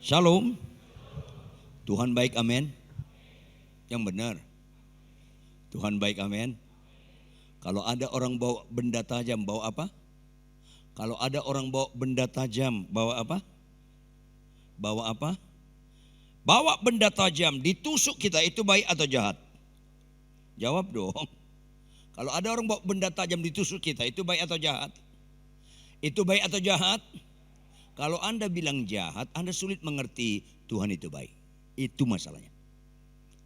Shalom. Tuhan baik, amin. Yang benar. Tuhan baik, amin. Kalau ada orang bawa benda tajam, bawa apa? Kalau ada orang bawa benda tajam, bawa apa? Bawa apa? Bawa benda tajam, ditusuk kita, itu baik atau jahat? Jawab dong. Kalau ada orang bawa benda tajam ditusuk kita, itu baik atau jahat? Itu baik atau jahat? Kalau Anda bilang jahat, Anda sulit mengerti Tuhan itu baik. Itu masalahnya.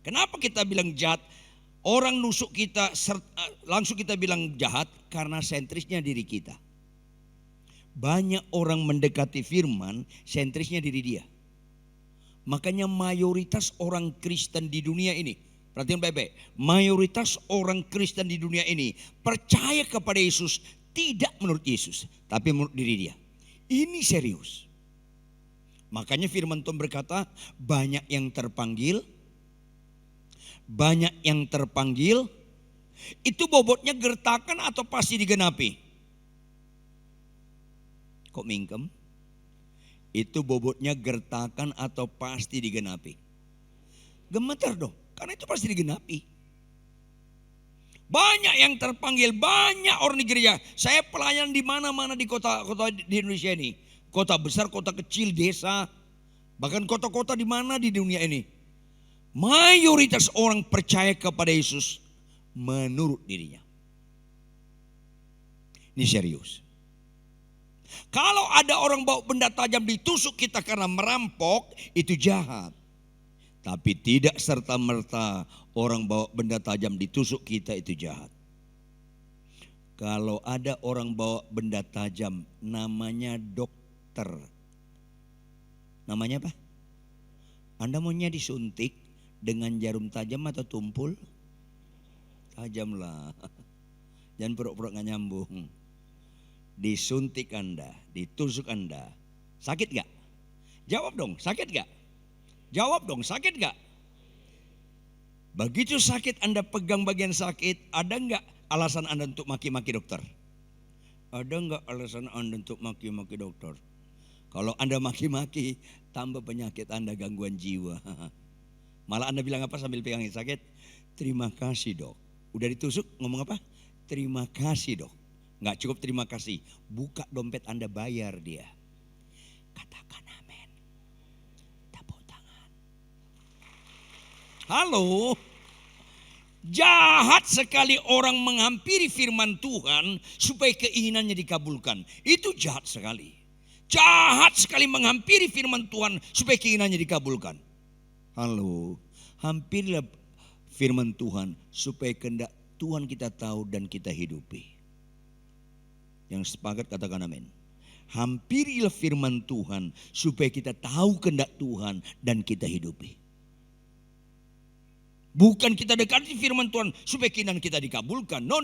Kenapa kita bilang jahat? Orang nusuk kita, langsung kita bilang jahat karena sentrisnya diri kita. Banyak orang mendekati firman, sentrisnya diri dia. Makanya mayoritas orang Kristen di dunia ini, perhatikan baik-baik, mayoritas orang Kristen di dunia ini percaya kepada Yesus tidak menurut Yesus, tapi menurut diri dia. Ini serius. Makanya firman Tuhan berkata, banyak yang terpanggil, banyak yang terpanggil. Itu bobotnya gertakan atau pasti digenapi? Kok mingkem? Itu bobotnya gertakan atau pasti digenapi? Gemetar dong, karena itu pasti digenapi. Banyak yang terpanggil, banyak orang di gereja. Saya pelayan di mana-mana di kota-kota di Indonesia ini. Kota besar, kota kecil, desa. Bahkan kota-kota di mana di dunia ini. Mayoritas orang percaya kepada Yesus menurut dirinya. Ini serius. Kalau ada orang bawa benda tajam ditusuk kita karena merampok, itu jahat. Tapi tidak serta-merta orang bawa benda tajam ditusuk kita itu jahat. Kalau ada orang bawa benda tajam namanya dokter. Namanya apa? Anda maunya disuntik dengan jarum tajam atau tumpul? Tajam lah. Jangan pura-pura gak nyambung. Disuntik Anda, ditusuk Anda. Sakit gak? Jawab dong, sakit gak? Jawab dong, sakit gak? Begitu sakit Anda pegang bagian sakit, ada gak alasan Anda untuk maki-maki dokter? Ada gak alasan Anda untuk maki-maki dokter? Kalau Anda maki-maki, tambah penyakit Anda, gangguan jiwa. Malah Anda bilang apa sambil pegangin sakit? Terima kasih dok. Udah ditusuk ngomong apa? Terima kasih dok. Gak cukup terima kasih, buka dompet Anda, bayar dia. Katakan amin. Tepuk tangan. Halo. Jahat sekali orang menghampiri firman Tuhan supaya keinginannya dikabulkan. Itu jahat sekali. Jahat sekali menghampiri firman Tuhan supaya keinginannya dikabulkan. Halo. Hampirilah firman Tuhan supaya kehendak Tuhan kita tahu dan kita hidupi. Yang sepakat katakan amin. Hampirilah firman Tuhan supaya kita tahu kehendak Tuhan dan kita hidupi. Bukan kita dekati firman Tuhan supaya keinginan kita dikabulkan. No.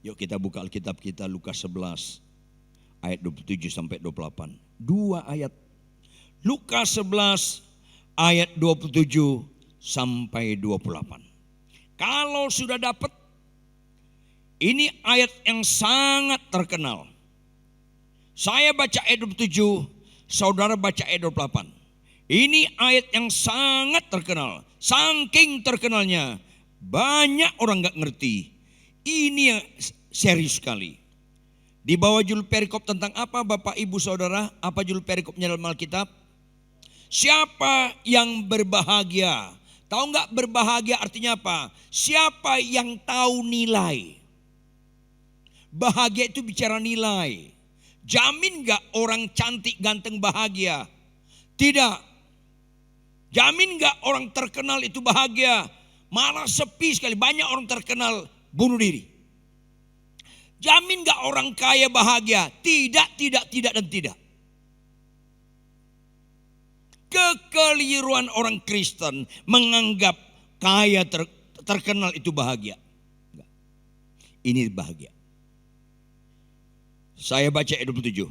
Yuk kita buka Alkitab kita Lukas 11 ayat 27 sampai 28. Dua ayat. Lukas 11 ayat 27 sampai 28. Kalau sudah dapat, ini ayat yang sangat terkenal. Saya baca ayat 27, saudara baca ayat 28. Ini ayat yang sangat terkenal. Saking terkenalnya, banyak orang gak ngerti. Ini serius sekali. Di bawah judul perikop tentang apa Bapak Ibu Saudara? Apa judul perikopnya dalam Alkitab? Siapa yang berbahagia? Tahu gak berbahagia artinya apa? Siapa yang tahu nilai? Bahagia itu bicara nilai. Jamin gak orang cantik ganteng bahagia? Tidak. Jamin gak orang terkenal itu bahagia? Malah sepi sekali, banyak orang terkenal bunuh diri. Jamin gak orang kaya bahagia? Tidak dan tidak. Kekeliruan orang Kristen menganggap kaya terkenal itu bahagia. Ini bahagia. Saya baca ayat 27.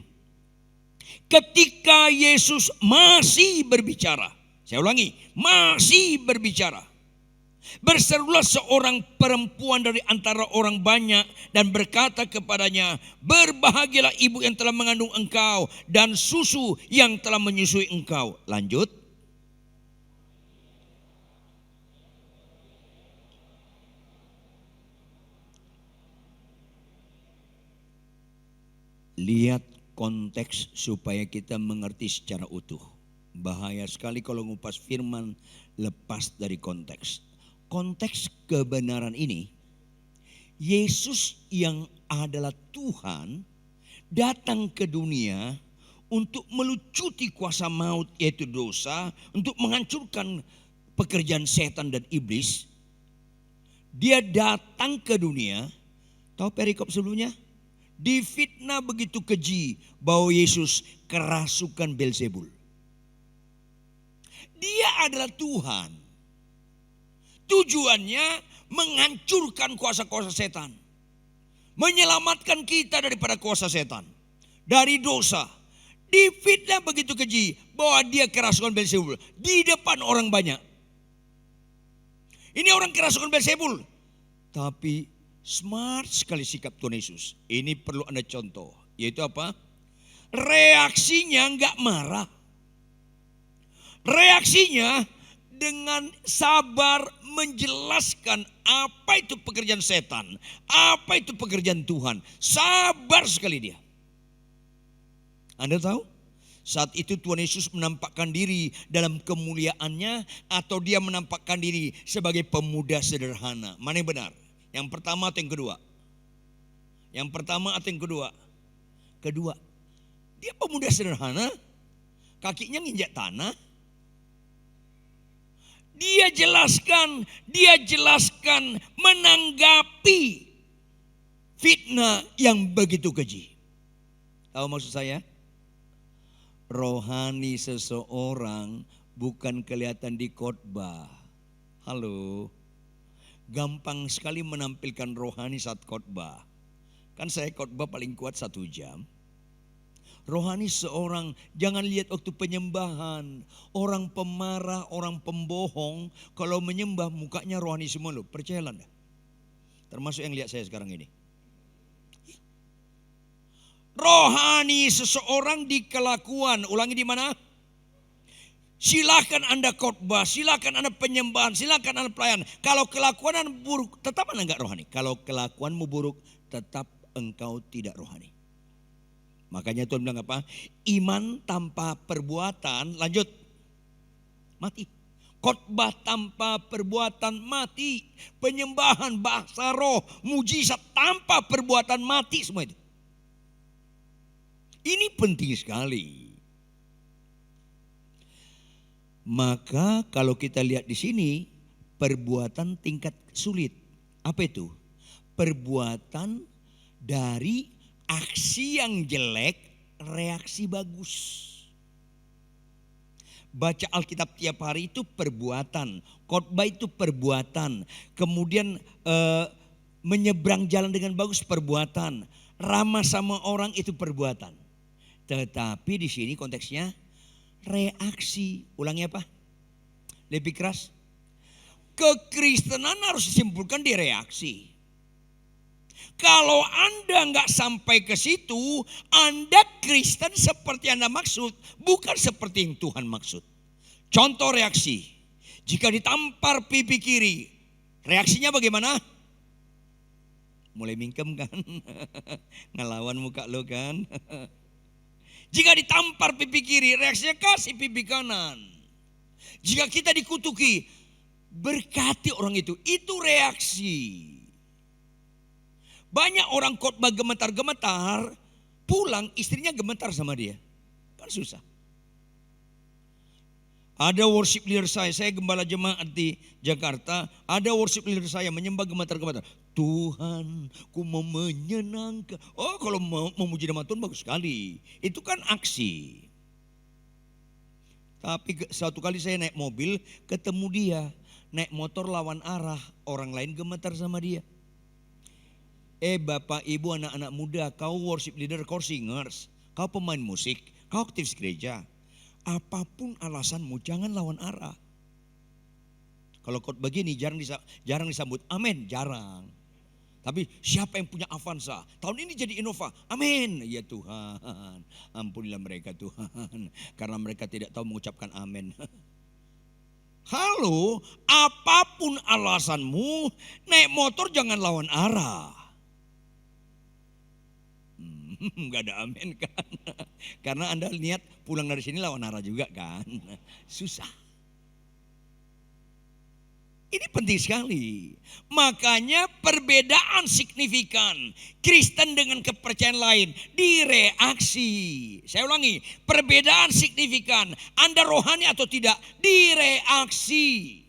Ketika Yesus masih berbicara. Saya ulangi, masih berbicara. Berserulah seorang perempuan dari antara orang banyak dan berkata kepadanya, berbahagialah ibu yang telah mengandung engkau dan susu yang telah menyusui engkau. Lanjut. Lihat konteks supaya kita mengerti secara utuh. Bahaya sekali kalau ngupas firman lepas dari konteks. Konteks kebenaran ini, Yesus yang adalah Tuhan datang ke dunia untuk melucuti kuasa maut yaitu dosa, untuk menghancurkan pekerjaan setan dan iblis. Dia datang ke dunia, tahu perikop sebelumnya? Difitnah begitu keji bahwa Yesus kerasukan Beelzebul. Dia adalah Tuhan. Tujuannya menghancurkan kuasa-kuasa setan. Menyelamatkan kita daripada kuasa setan. Dari dosa. Difitnah begitu keji bahwa dia kerasukan Beelzebul. Di depan orang banyak. Ini orang kerasukan Beelzebul. Tapi smart sekali sikap Tuhan Yesus. Ini perlu Anda contoh. Yaitu apa? Reaksinya enggak marah. Reaksinya dengan sabar menjelaskan apa itu pekerjaan setan, apa itu pekerjaan Tuhan. Sabar sekali dia. Anda tahu? Saat itu Tuhan Yesus menampakkan diri dalam kemuliaannya atau dia menampakkan diri sebagai pemuda sederhana. Mana yang benar? Yang pertama atau yang kedua? Yang pertama atau yang kedua? Kedua. Dia pemuda sederhana, kakinya nginjak tanah. Dia jelaskan menanggapi fitnah yang begitu keji. Tahu maksud saya? Rohani seseorang bukan kelihatan di khotbah. Halo. Gampang sekali menampilkan rohani saat khotbah. Kan saya khotbah paling kuat 1 jam. Rohani seorang, jangan lihat waktu penyembahan. Orang pemarah, orang pembohong, kalau menyembah mukanya rohani semua loh. Percayalah anda. Termasuk yang lihat saya sekarang ini. Rohani seseorang di kelakuan. Ulangi di mana? Silakan anda khotbah, silakan anda penyembahan, silakan anda pelayan. Kalau kelakuan anda buruk, tetap anda enggak rohani. Kalau kelakuanmu buruk, tetap engkau tidak rohani. Makanya Tuhan bilang apa? Iman tanpa perbuatan, lanjut, mati. Khotbah tanpa perbuatan mati. Penyembahan, bahasa roh, mujizat tanpa perbuatan mati semua itu. Ini penting sekali. Maka kalau kita lihat di sini, perbuatan tingkat sulit. Apa itu? Perbuatan dari aksi yang jelek, reaksi bagus. Baca Alkitab tiap hari itu perbuatan. Khotbah itu perbuatan. Kemudian menyeberang jalan dengan bagus perbuatan. Ramah sama orang itu perbuatan. Tetapi di sini konteksnya reaksi. Ulangi apa? Lebih keras. Kekristenan harus disimpulkan di reaksi. Kalau Anda nggak sampai ke situ, Anda Kristen seperti Anda maksud, bukan seperti yang Tuhan maksud. Contoh reaksi, jika ditampar pipi kiri, reaksinya bagaimana? Mulai mingkem kan, ngelawan muka lo kan. Jika ditampar pipi kiri, reaksinya kasih pipi kanan. Jika kita dikutuki, berkati orang itu reaksi. Banyak orang khotbah gemetar-gemetar, pulang istrinya gemetar sama dia. Kan susah. Ada worship leader saya gembala jemaat di Jakarta. Ada worship leader saya menyembah gemetar-gemetar. Tuhan, ku mau menyenangkan. Oh, kalau mau memuji nama Tuhan bagus sekali. Itu kan aksi. Tapi suatu kali saya naik mobil, ketemu dia. Naik motor lawan arah, orang lain gemetar sama dia. Bapak, ibu, anak-anak muda, kau worship leader, kau singers, kau pemain musik, kau aktivis gereja. Apapun alasanmu, jangan lawan arah. Kalau khotbah begini jarang disambut. Amin, jarang. Tapi siapa yang punya Avanza? Tahun ini jadi Innova. Amin. Ya Tuhan, ampunilah mereka Tuhan. Karena mereka tidak tahu mengucapkan amin. Halo, apapun alasanmu, naik motor jangan lawan arah. Gak ada amin kan. Karena Anda niat pulang dari sini lawan arah juga kan. Susah. Ini penting sekali. Makanya perbedaan signifikan Kristen dengan kepercayaan lain direaksi. Saya ulangi, perbedaan signifikan Anda rohani atau tidak direaksi.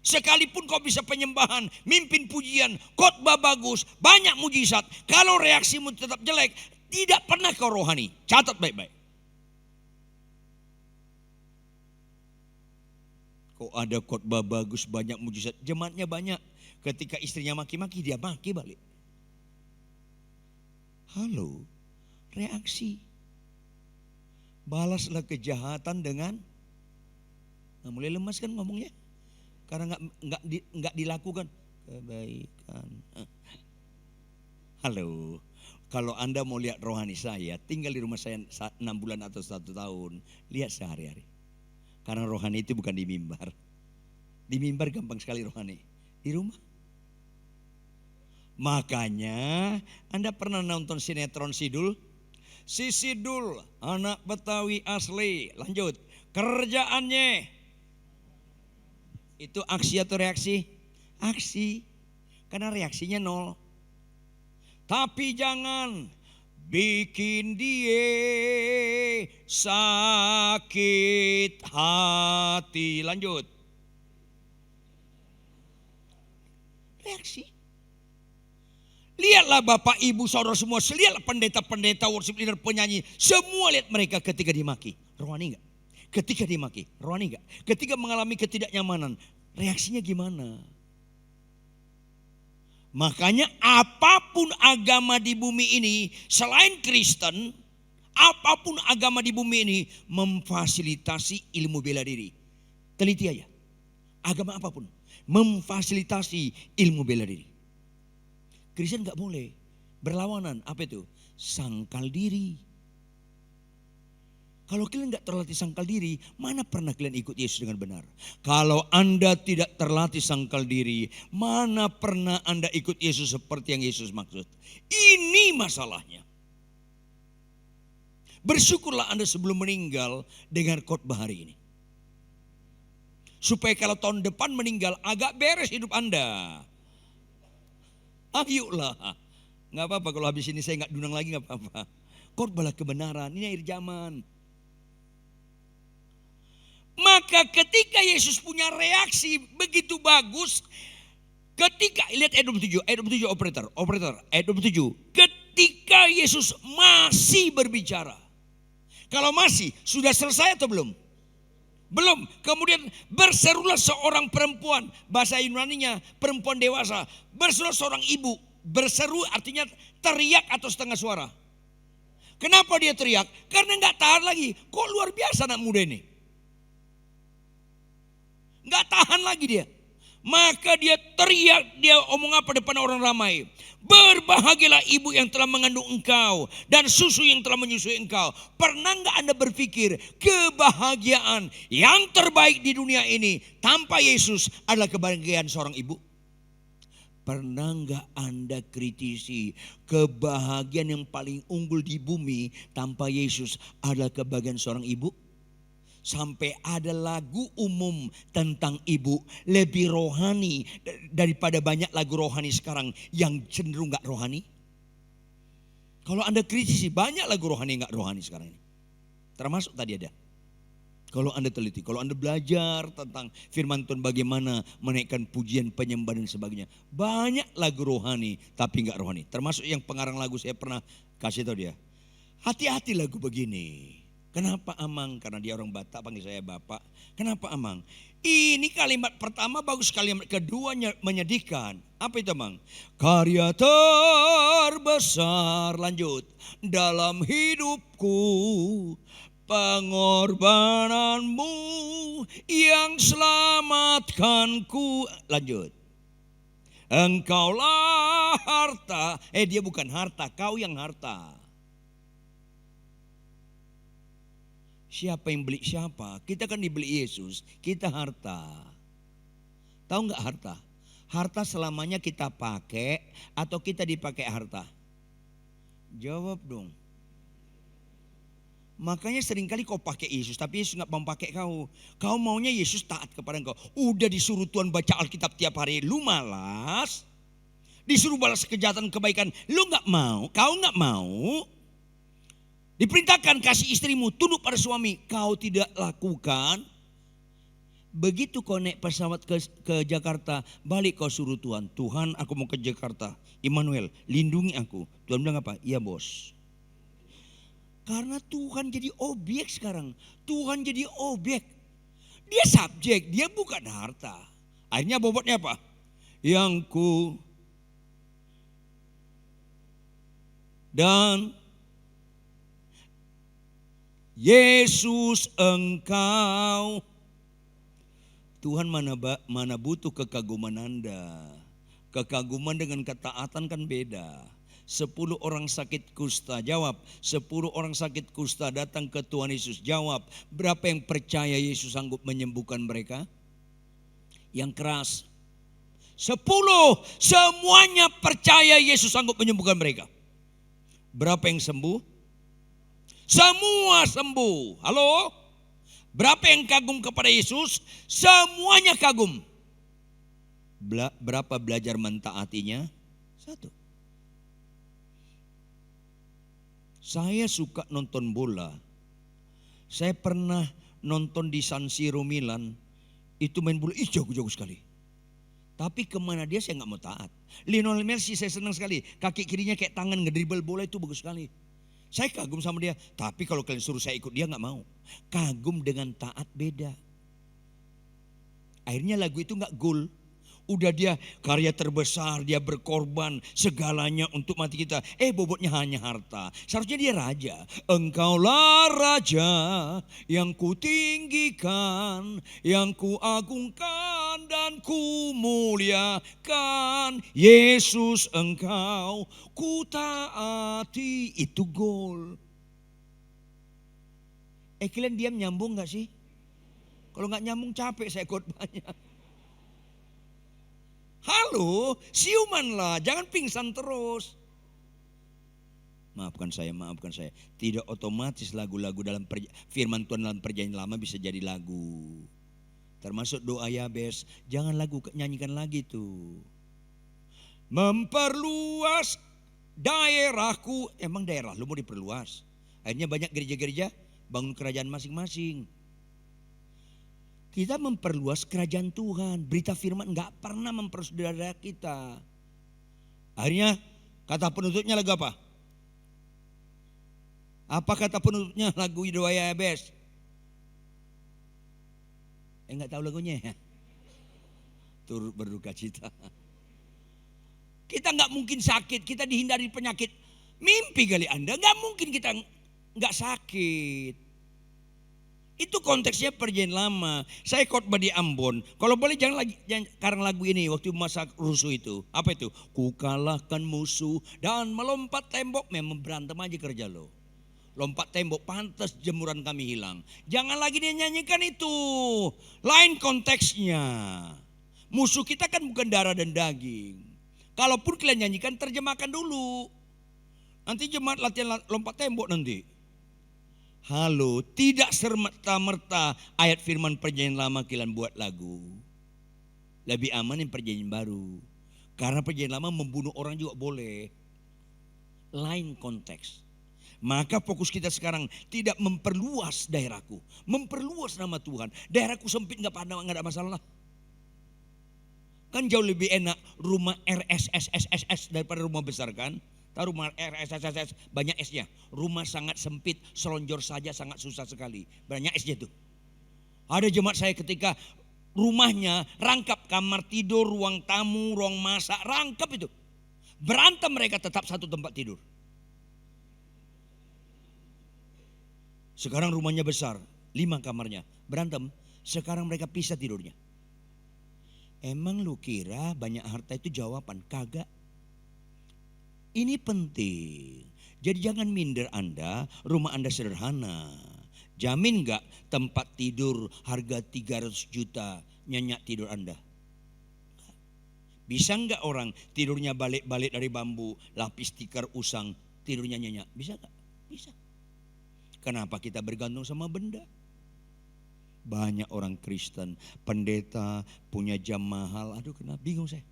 Sekalipun kau bisa penyembahan, mimpin pujian, khotbah bagus, banyak mujizat, kalau reaksimu tetap jelek, tidak pernah kau rohani. Catat baik-baik. Kok ada khotbah bagus, banyak mujizat, jemaatnya banyak. Ketika istrinya maki-maki, dia maki balik. Halo, reaksi. Balaslah kejahatan dengan, mulai lemas kan ngomongnya. Karena nggak dilakukan kebaikan. Halo, kalau Anda mau lihat rohani saya, tinggal di rumah saya 6 bulan atau 1 tahun, lihat sehari-hari. Karena rohani itu bukan di mimbar. Di mimbar gampang sekali rohani. Di rumah. Makanya Anda pernah nonton sinetron Sidul? Si Sidul, anak Betawi asli. Lanjut. Kerjaannya. Itu aksi atau reaksi? Aksi. Karena reaksinya 0. Tapi jangan bikin dia sakit hati. Lanjut. Reaksi. Lihatlah Bapak, Ibu, saudara semua. Lihatlah pendeta-pendeta, worship leader, penyanyi. Semua lihat mereka ketika dimaki. Rohani enggak? Ketika dimaki. Rohani enggak? Ketika mengalami ketidaknyamanan. Reaksinya gimana? Makanya apapun agama di bumi ini, selain Kristen, apapun agama di bumi ini memfasilitasi ilmu bela diri. Teliti aja. Agama apapun memfasilitasi ilmu bela diri. Kristen gak boleh berlawanan. Apa itu? Sangkal diri. Kalau kalian gak terlatih sangkal diri, mana pernah kalian ikut Yesus dengan benar? Kalau Anda tidak terlatih sangkal diri, mana pernah Anda ikut Yesus seperti yang Yesus maksud? Ini masalahnya. Bersyukurlah Anda sebelum meninggal dengan khotbah hari ini. Supaya kalau tahun depan meninggal agak beres hidup Anda. Ayolah. Gak apa-apa kalau habis ini saya gak dunang lagi, gak apa-apa. Khotbahlah kebenaran, ini akhir zaman. Maka ketika Yesus punya reaksi begitu bagus, ketika lihat ayat 27 operator, ayat 27. Ketika Yesus masih berbicara. Kalau masih, sudah selesai atau belum? Belum. Kemudian berserulah seorang perempuan, bahasa Yunaninya perempuan dewasa. Berseru seorang ibu, berseru artinya teriak atau setengah suara. Kenapa dia teriak? Karena gak tahan lagi. Kok luar biasa anak muda ini? Gak tahan lagi dia. Maka dia teriak, dia omong apa depan orang ramai. Berbahagialah ibu yang telah mengandung engkau dan susu yang telah menyusui engkau. Pernah gak Anda berpikir kebahagiaan yang terbaik di dunia ini tanpa Yesus adalah kebahagiaan seorang ibu? Pernah gak Anda kritisi kebahagiaan yang paling unggul di bumi tanpa Yesus adalah kebahagiaan seorang ibu? Sampai ada lagu umum tentang ibu lebih rohani daripada banyak lagu rohani sekarang yang cenderung gak rohani. Kalau Anda kritisi banyak lagu rohani yang gak rohani sekarang ini. Termasuk tadi ada. Kalau Anda teliti, kalau Anda belajar tentang firman Tuhan bagaimana menaikkan pujian, penyembahan dan sebagainya. Banyak lagu rohani tapi gak rohani. Termasuk yang pengarang lagu saya pernah kasih tahu dia. Hati-hati lagu begini. Kenapa Amang? Karena dia orang Batak, panggil saya Bapak. Kenapa Amang? Ini kalimat pertama bagus, kalimat kedua menyedihkan. Apa itu Amang? Karya terbesar, lanjut, dalam hidupku pengorbananmu yang selamatkanku. Lanjut. Engkaulah harta. Dia bukan harta, kau yang harta. Siapa yang beli siapa? Kita kan dibeli Yesus, kita harta. Tahu nggak harta? Harta selamanya kita pakai atau kita dipakai harta? Jawab dong. Makanya seringkali kau pakai Yesus, tapi Yesus nggak mau pakai kau. Kau maunya Yesus taat kepada engkau. Udah disuruh Tuhan baca Alkitab tiap hari, lu malas. Disuruh balas kejahatan kebaikan, lu nggak mau. Kau nggak mau. Diperintahkan kasih istrimu, tunduk pada suami, kau tidak lakukan. Begitu kau naik pesawat ke Jakarta, balik kau suruh Tuhan, Tuhan aku mau ke Jakarta, Immanuel lindungi aku. Tuhan bilang apa? Iya bos. Karena Tuhan jadi objek sekarang. Tuhan jadi objek. Dia subjek, dia bukan harta. Akhirnya bobotnya apa? Yang ku dan Yesus engkau. Tuhan mana butuh kekaguman Anda. Kekaguman dengan ketaatan kan beda. 10 orang sakit kusta, jawab. 10 orang sakit kusta datang ke Tuhan Yesus, jawab. Berapa yang percaya Yesus sanggup menyembuhkan mereka? Yang keras 10, semuanya percaya Yesus sanggup menyembuhkan mereka. Berapa yang sembuh? Semua sembuh. Halo? Berapa yang kagum kepada Yesus? Semuanya kagum. Berapa belajar mentaatinya? 1. Saya suka nonton bola. Saya pernah nonton di San Siro Milan. Itu main bola, jago-jago sekali. Tapi kemana dia saya gak mau taat. Lionel Messi saya senang sekali. Kaki kirinya kayak tangan ngedribble bola itu bagus sekali. Saya kagum sama dia. Tapi kalau kalian suruh saya ikut dia gak mau. Kagum dengan taat beda. Akhirnya lagu itu gak gol. Udah dia karya terbesar, dia berkorban segalanya untuk mati kita. Bobotnya hanya harta. Seharusnya dia raja. Engkaulah raja yang kutinggikan, yang kuagungkan dan kumuliakan. Yesus engkau kutaati. Itu gol. Kalian diam, nyambung gak sih? Kalau gak nyambung capek saya khotbahnya. Halo, siumanlah, jangan pingsan terus. Maafkan saya. Tidak otomatis lagu-lagu dalam firman Tuhan dalam perjanjian lama bisa jadi lagu. Termasuk doa Yabes, jangan lagu nyanyikan lagi tuh. Memperluas daerahku, emang daerah lu mau diperluas. Akhirnya banyak gereja-gereja bangun kerajaan masing-masing. Kita memperluas kerajaan Tuhan. Berita firman gak pernah memperluas daerah kita. Akhirnya kata penutupnya lagu apa? Apa kata penutupnya lagu doa Yabes? Gak tahu lagunya ya? Turut berduka cita. Kita gak mungkin sakit, kita dihindari penyakit. Mimpi kali Anda, gak mungkin kita gak sakit. Itu konteksnya perjanjian lama. Saya khotbah di Ambon. Kalau boleh jangan karang lagu ini waktu masa rusuh itu. Apa itu? Ku kalahkan musuh dan melompat tembok. Memang berantem aja kerja lo. Lompat tembok, pantas jemuran kami hilang. Jangan lagi dia nyanyikan itu. Lain konteksnya. Musuh kita kan bukan darah dan daging. Kalaupun kalian nyanyikan, terjemahkan dulu. Nanti jemaat latihan lompat tembok nanti. Halo, tidak serta-merta ayat firman perjanjian lama kalian buat lagu. Lebih aman yang perjanjian baru. Karena perjanjian lama membunuh orang juga boleh. Lain konteks. Maka fokus kita sekarang tidak memperluas daerahku. Memperluas nama Tuhan. Daerahku sempit gak ada masalah. Kan jauh lebih enak rumah RSSSSS daripada rumah besar kan. Tahu rumah RSSSS banyak S-nya. Rumah sangat sempit, selonjor saja sangat susah sekali. Banyak S-nya tuh. Ada jemaat saya ketika rumahnya rangkap kamar tidur, ruang tamu, ruang masak, rangkap itu. Berantem mereka tetap satu tempat tidur. Sekarang rumahnya besar, 5 kamarnya. Berantem, sekarang mereka pisah tidurnya. Emang lu kira banyak harta itu jawaban? Kagak. Ini penting. Jadi jangan minder Anda, rumah Anda sederhana. Jamin gak tempat tidur harga 300 juta nyenyak tidur Anda? Bisa gak orang tidurnya balik-balik dari bambu, lapis tikar usang, tidurnya nyenyak? Bisa gak? Bisa. Kenapa kita bergantung sama benda? Banyak orang Kristen, pendeta punya jam mahal. Aduh kenapa bingung saya.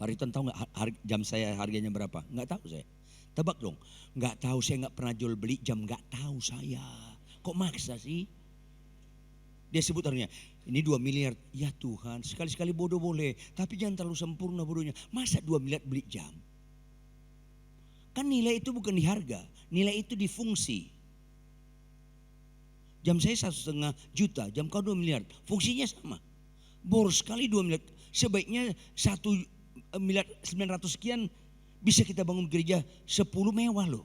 Pak Riton tahu gak jam saya harganya berapa? Gak tahu saya. Tebak dong. Gak tahu, saya gak pernah jual beli jam, gak tahu saya. Kok maksa sih? Dia sebut harganya, ini 2 miliar. Ya Tuhan, sekali-sekali bodoh boleh, tapi jangan terlalu sempurna bodohnya. Masa 2 miliar beli jam? Kan nilai itu bukan di harga, nilai itu di fungsi. Jam saya 1,5 juta, jam kau 2 miliar. Fungsinya sama. Boros sekali 2 miliar. Sebaiknya 1 miliar 900 sekian bisa kita bangun gereja 10 mewah loh.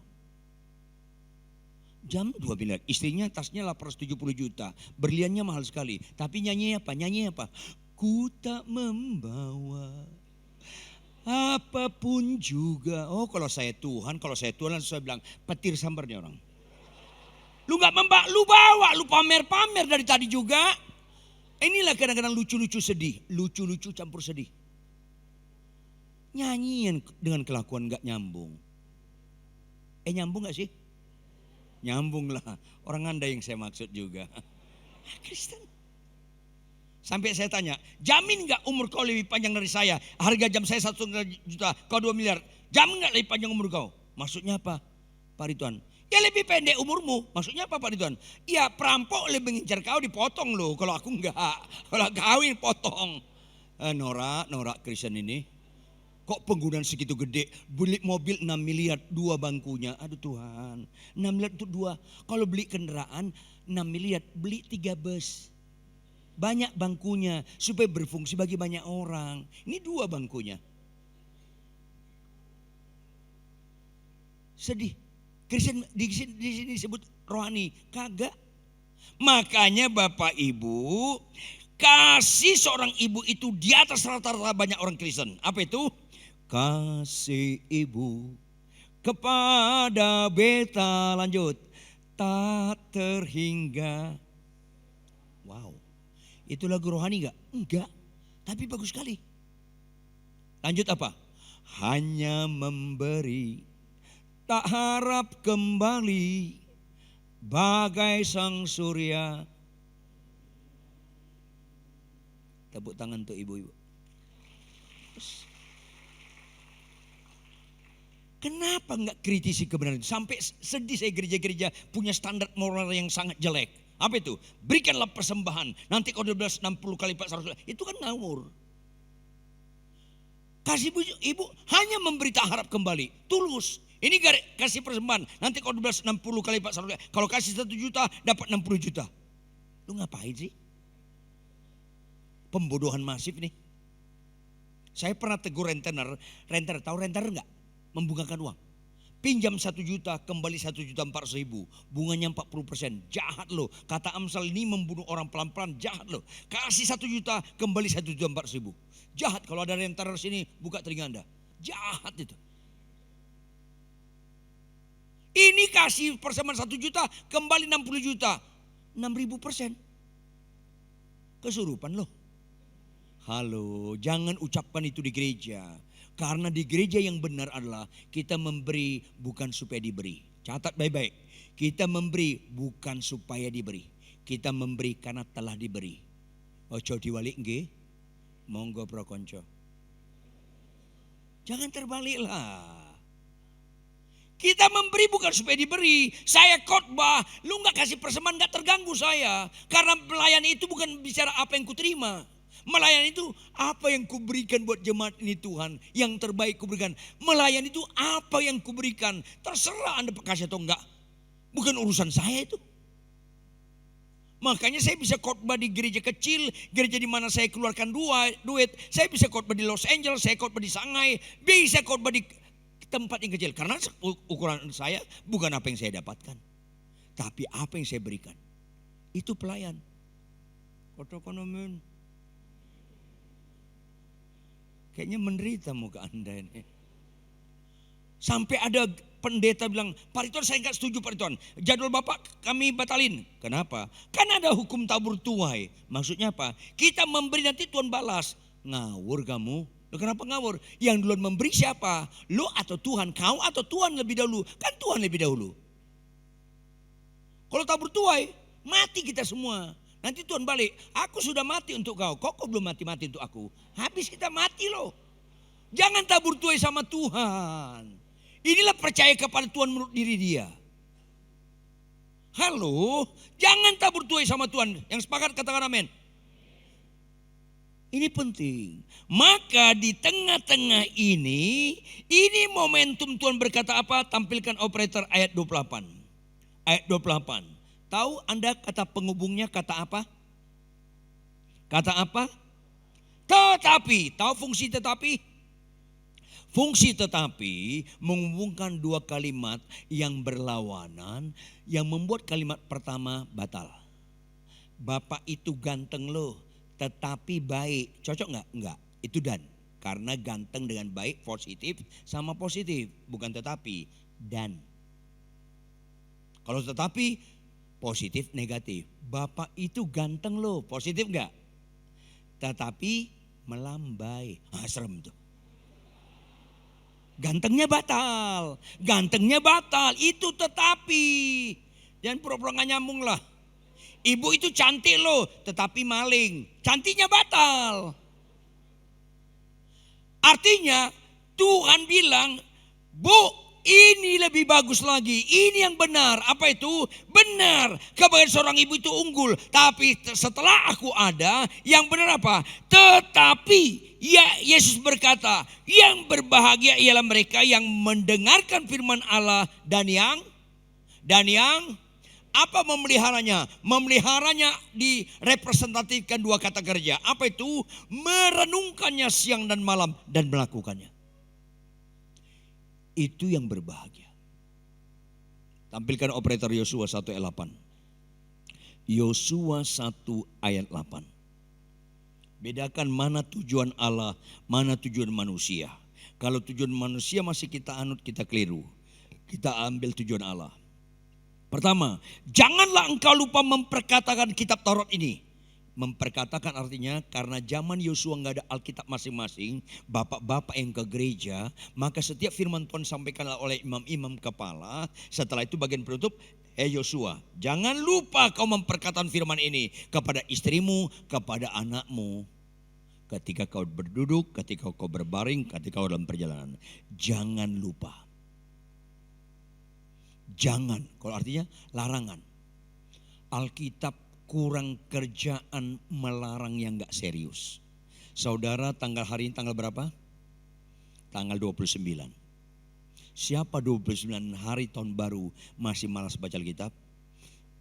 Jam 2 miliar. Istrinya tasnya 870 juta. Berliannya mahal sekali. Tapi nyanyi apa? Nyanyi apa? Ku tak membawa apapun juga. Oh kalau saya Tuhan langsung saya bilang petir sambarnya orang. Lu gak membawa, lu bawa, lu pamer-pamer dari tadi juga. Inilah kadang-kadang lucu-lucu sedih. Lucu-lucu campur sedih. Nyanyian dengan kelakuan gak nyambung. Nyambung gak sih? Nyambung lah. Orang Anda yang saya maksud juga. Kristen. Sampai saya tanya, jamin gak umur kau lebih panjang dari saya? Harga jam saya 1 juta, kau 2 miliar. Jamin gak lebih panjang umur kau? Maksudnya apa Pak Ridwan? Ya lebih pendek umurmu. Maksudnya apa Pak Ridwan? Ya perampok lebih mengincar kau dipotong loh. Kalau aku enggak. Kalau kawin potong. Norak Kristen ini. Kok penggunaan segitu gede? Beli mobil 6 miliar 2 bangkunya. Aduh Tuhan. 6 miliar itu 2. Kalau beli kendaraan 6 miliar beli 3 bus. Banyak bangkunya supaya berfungsi bagi banyak orang. Ini 2 bangkunya. Sedih. Kristen di sini disebut rohani. Kagak. Makanya Bapak Ibu, kasih seorang ibu itu di atas rata-rata banyak orang Kristen. Apa itu? Kasih ibu kepada beta, lanjut, tak terhingga. Wow, itu lagu rohani gak? Enggak, tapi bagus sekali. Lanjut apa? Hanya memberi, tak harap kembali, bagai sang surya. Tepuk tangan untuk ibu-ibu. Kenapa enggak kritisi kebenaran itu? Sampai sedih saya gereja-gereja punya standar moral yang sangat jelek. Apa itu? Berikanlah persembahan. Nanti kalau 1260 kali 400. Itu kan ngawur. Kasih ibu hanya memberi tak harap kembali. Tulus. Ini kasih persembahan. Nanti kalau 1260 kali 400. Kalau kasih 1 juta dapat 60 juta. Lu ngapain sih? Pembodohan masif nih. Saya pernah tegur rentenir. Tahu rentenir enggak? Membungkakan uang. Pinjam 1 juta, kembali 1.400.000. Bunganya 40%. Jahat loh. Kata Amsal ini membunuh orang pelan-pelan. Jahat loh. Kasih 1 juta, kembali 1.400.000. Jahat. Kalau ada rentenir sini, buka telinga Anda. Jahat itu. Ini kasih persembahan 1 juta, kembali 60 juta. 6.000%. Kesurupan loh. Halo, jangan ucapkan itu di gereja. Karena di gereja yang benar adalah kita memberi bukan supaya diberi. Catat baik-baik. Kita memberi bukan supaya diberi. Kita memberi karena telah diberi. Ojo diwalik nggih. Monggo pro konco. Jangan terbaliklah. Kita memberi bukan supaya diberi. Saya khotbah, lu gak kasih persembahan gak terganggu saya. Karena melayani itu bukan bicara apa yang kuterima. Melayani itu apa yang kuberikan buat jemaat ini Tuhan. Yang terbaik kuberikan. Melayani itu apa yang kuberikan. Terserah Anda kasih atau enggak. Bukan urusan saya itu. Makanya saya bisa khotbah di gereja kecil. Gereja di mana saya keluarkan duit. Saya bisa khotbah di Los Angeles. Saya khotbah di Shanghai. Bisa khotbah di tempat yang kecil. Karena ukuran saya bukan apa yang saya dapatkan. Tapi apa yang saya berikan? Itu pelayan. Katakan amin. Kayaknya menderita muka Anda ini. Sampai ada pendeta bilang, Pak Rituan saya enggak setuju Pak Rituan. Jadwal Bapak kami batalin. Kenapa? Kan ada hukum tabur tuai. Maksudnya apa? Kita memberi nanti Tuhan balas. Ngawur kamu. Loh, kenapa ngawur? Yang duluan memberi siapa? Lu atau Tuhan? Kau atau Tuhan lebih dahulu? Kan Tuhan lebih dahulu. Kalau tabur tuai, mati kita semua. Nanti Tuhan balik, aku sudah mati untuk kau. Kok belum mati-mati untuk aku? Habis kita mati loh. Jangan tabur tuai sama Tuhan. Inilah percaya kepada Tuhan menurut diri dia. Halo, jangan tabur tuai sama Tuhan. Yang sepakat katakan amin. Ini penting. Maka di tengah-tengah ini momentum Tuhan berkata apa? Tampilkan operator ayat 28. Ayat 28. Tahu Anda kata penghubungnya kata apa? Kata apa? Tetapi. Tahu fungsi tetapi? Fungsi tetapi menghubungkan dua kalimat yang berlawanan yang membuat kalimat pertama batal. Bapak itu ganteng loh, tetapi baik. Cocok nggak? Enggak. Itu dan. Karena ganteng dengan baik positif sama positif, bukan tetapi dan. Kalau tetapi positif negatif. Bapak itu ganteng loh, positif enggak? Tetapi melambai. Serem tuh. Gantengnya batal. Gantengnya batal. Itu tetapi. Jangan pura-pura gak nyambung lah. Ibu itu cantik loh, tetapi maling. Cantiknya batal. Artinya Tuhan bilang, Bu, ini lebih bagus lagi. Ini yang benar. Apa itu? Benar. Kebahagiaan seorang ibu itu unggul. Tapi setelah aku ada, yang benar apa? Tetapi ya Yesus berkata, yang berbahagia ialah mereka yang mendengarkan firman Allah dan yang apa memeliharanya? Memeliharanya direpresentatifkan dua kata kerja. Apa itu? Merenungkannya siang dan malam dan melakukannya. Itu yang berbahagia. Tampilkan operator Yosua 1 ayat 8. Yosua 1 ayat 8. Bedakan mana tujuan Allah, mana tujuan manusia. Kalau tujuan manusia masih kita anut, kita keliru. Kita ambil tujuan Allah. Pertama, janganlah engkau lupa memperkatakan kitab Taurat ini. Memperkatakan artinya karena zaman Yosua nggak ada Alkitab masing-masing, bapak-bapak yang ke gereja, maka setiap firman Tuhan sampaikanlah oleh imam-imam kepala. Setelah itu bagian penutup, Yosua, jangan lupa kau memperkatakan firman ini kepada istrimu, kepada anakmu, ketika kau berduduk, ketika kau berbaring, ketika kau dalam perjalanan. Jangan lupa. Jangan, kalau artinya larangan. Alkitab kurang kerjaan melarang yang gak serius. Saudara hari ini tanggal berapa? Tanggal 29. Siapa 29 hari tahun baru masih malas baca Alkitab?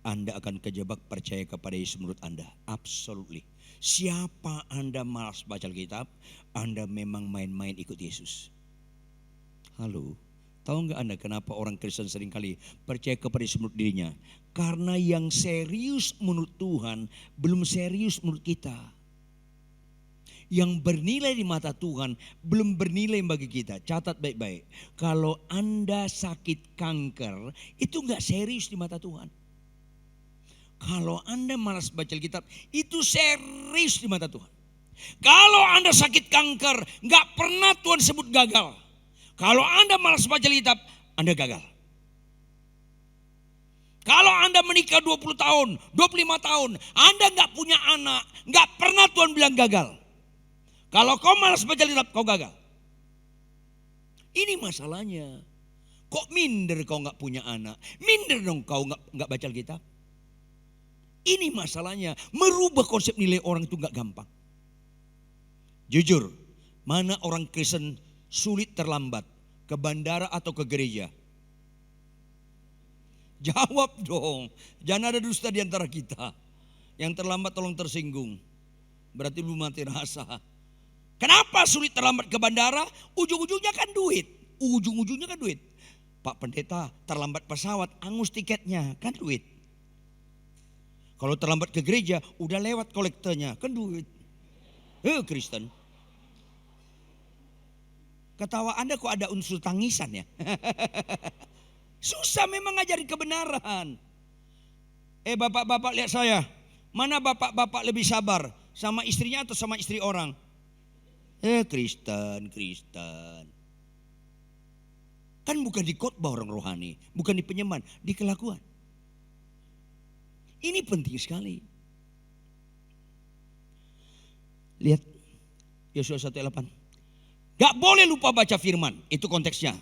Anda akan kejebak percaya kepada Yesus menurut Anda. Absolutely. Siapa Anda malas baca Alkitab? Anda memang main-main ikut Yesus. Halo. Tahu nggak Anda kenapa orang Kristen seringkali percaya kepada Yesus menurut dirinya? Karena yang serius menurut Tuhan belum serius menurut kita. Yang bernilai di mata Tuhan belum bernilai bagi kita. Catat baik-baik. Kalau Anda sakit kanker itu nggak serius di mata Tuhan. Kalau Anda malas baca Alkitab itu serius di mata Tuhan. Kalau Anda sakit kanker nggak pernah Tuhan sebut gagal. Kalau Anda malas baca Alkitab, Anda gagal. Kalau Anda menikah 20 tahun, 25 tahun, Anda gak punya anak, gak pernah Tuhan bilang gagal. Kalau kau malas baca Alkitab, kau gagal. Ini masalahnya. Kok minder kau gak punya anak? Minder dong kau gak baca Alkitab. Ini masalahnya. Merubah konsep nilai orang itu gak gampang. Jujur, mana orang Kristen sulit terlambat, ke bandara atau ke gereja? Jawab dong, jangan ada dusta di antara kita. Yang terlambat tolong tersinggung, berarti belum mati rasa. Kenapa sulit terlambat ke bandara? Ujung-ujungnya kan duit. Pak Pendeta terlambat pesawat, angus tiketnya, kan duit. Kalau terlambat ke gereja, udah lewat kolektenya, kan duit. Kristen. Ketawa Anda kok ada unsur tangisan ya? Susah memang ngajarin kebenaran. Bapak-bapak lihat saya. Mana bapak-bapak lebih sabar? Sama istrinya atau sama istri orang? Kristen. Kan bukan di khotbah orang rohani. Bukan di penyembahan, di kelakuan. Ini penting sekali. Lihat Yosua 1:8. Gak boleh lupa baca firman. Itu konteksnya.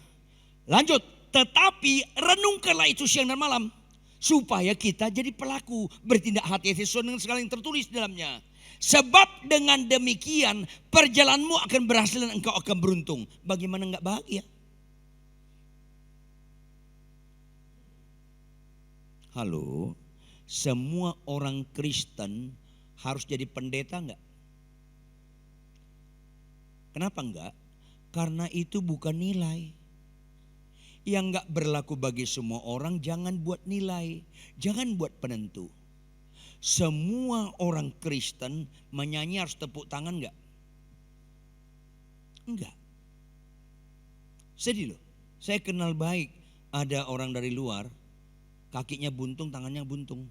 Lanjut. Tetapi renungkanlah itu siang dan malam. Supaya kita jadi pelaku. Bertindak hati-hati sesuai dengan segala yang tertulis di dalamnya. Sebab dengan demikian perjalananmu akan berhasil dan engkau akan beruntung. Bagaimana gak bahagia? Halo. Semua orang Kristen harus jadi pendeta enggak? Kenapa enggak? Karena itu bukan nilai. Yang enggak berlaku bagi semua orang jangan buat nilai. Jangan buat penentu. Semua orang Kristen menyanyi harus tepuk tangan enggak? Enggak. Sedih loh. Saya kenal baik ada orang dari luar. Kakinya buntung, tangannya buntung.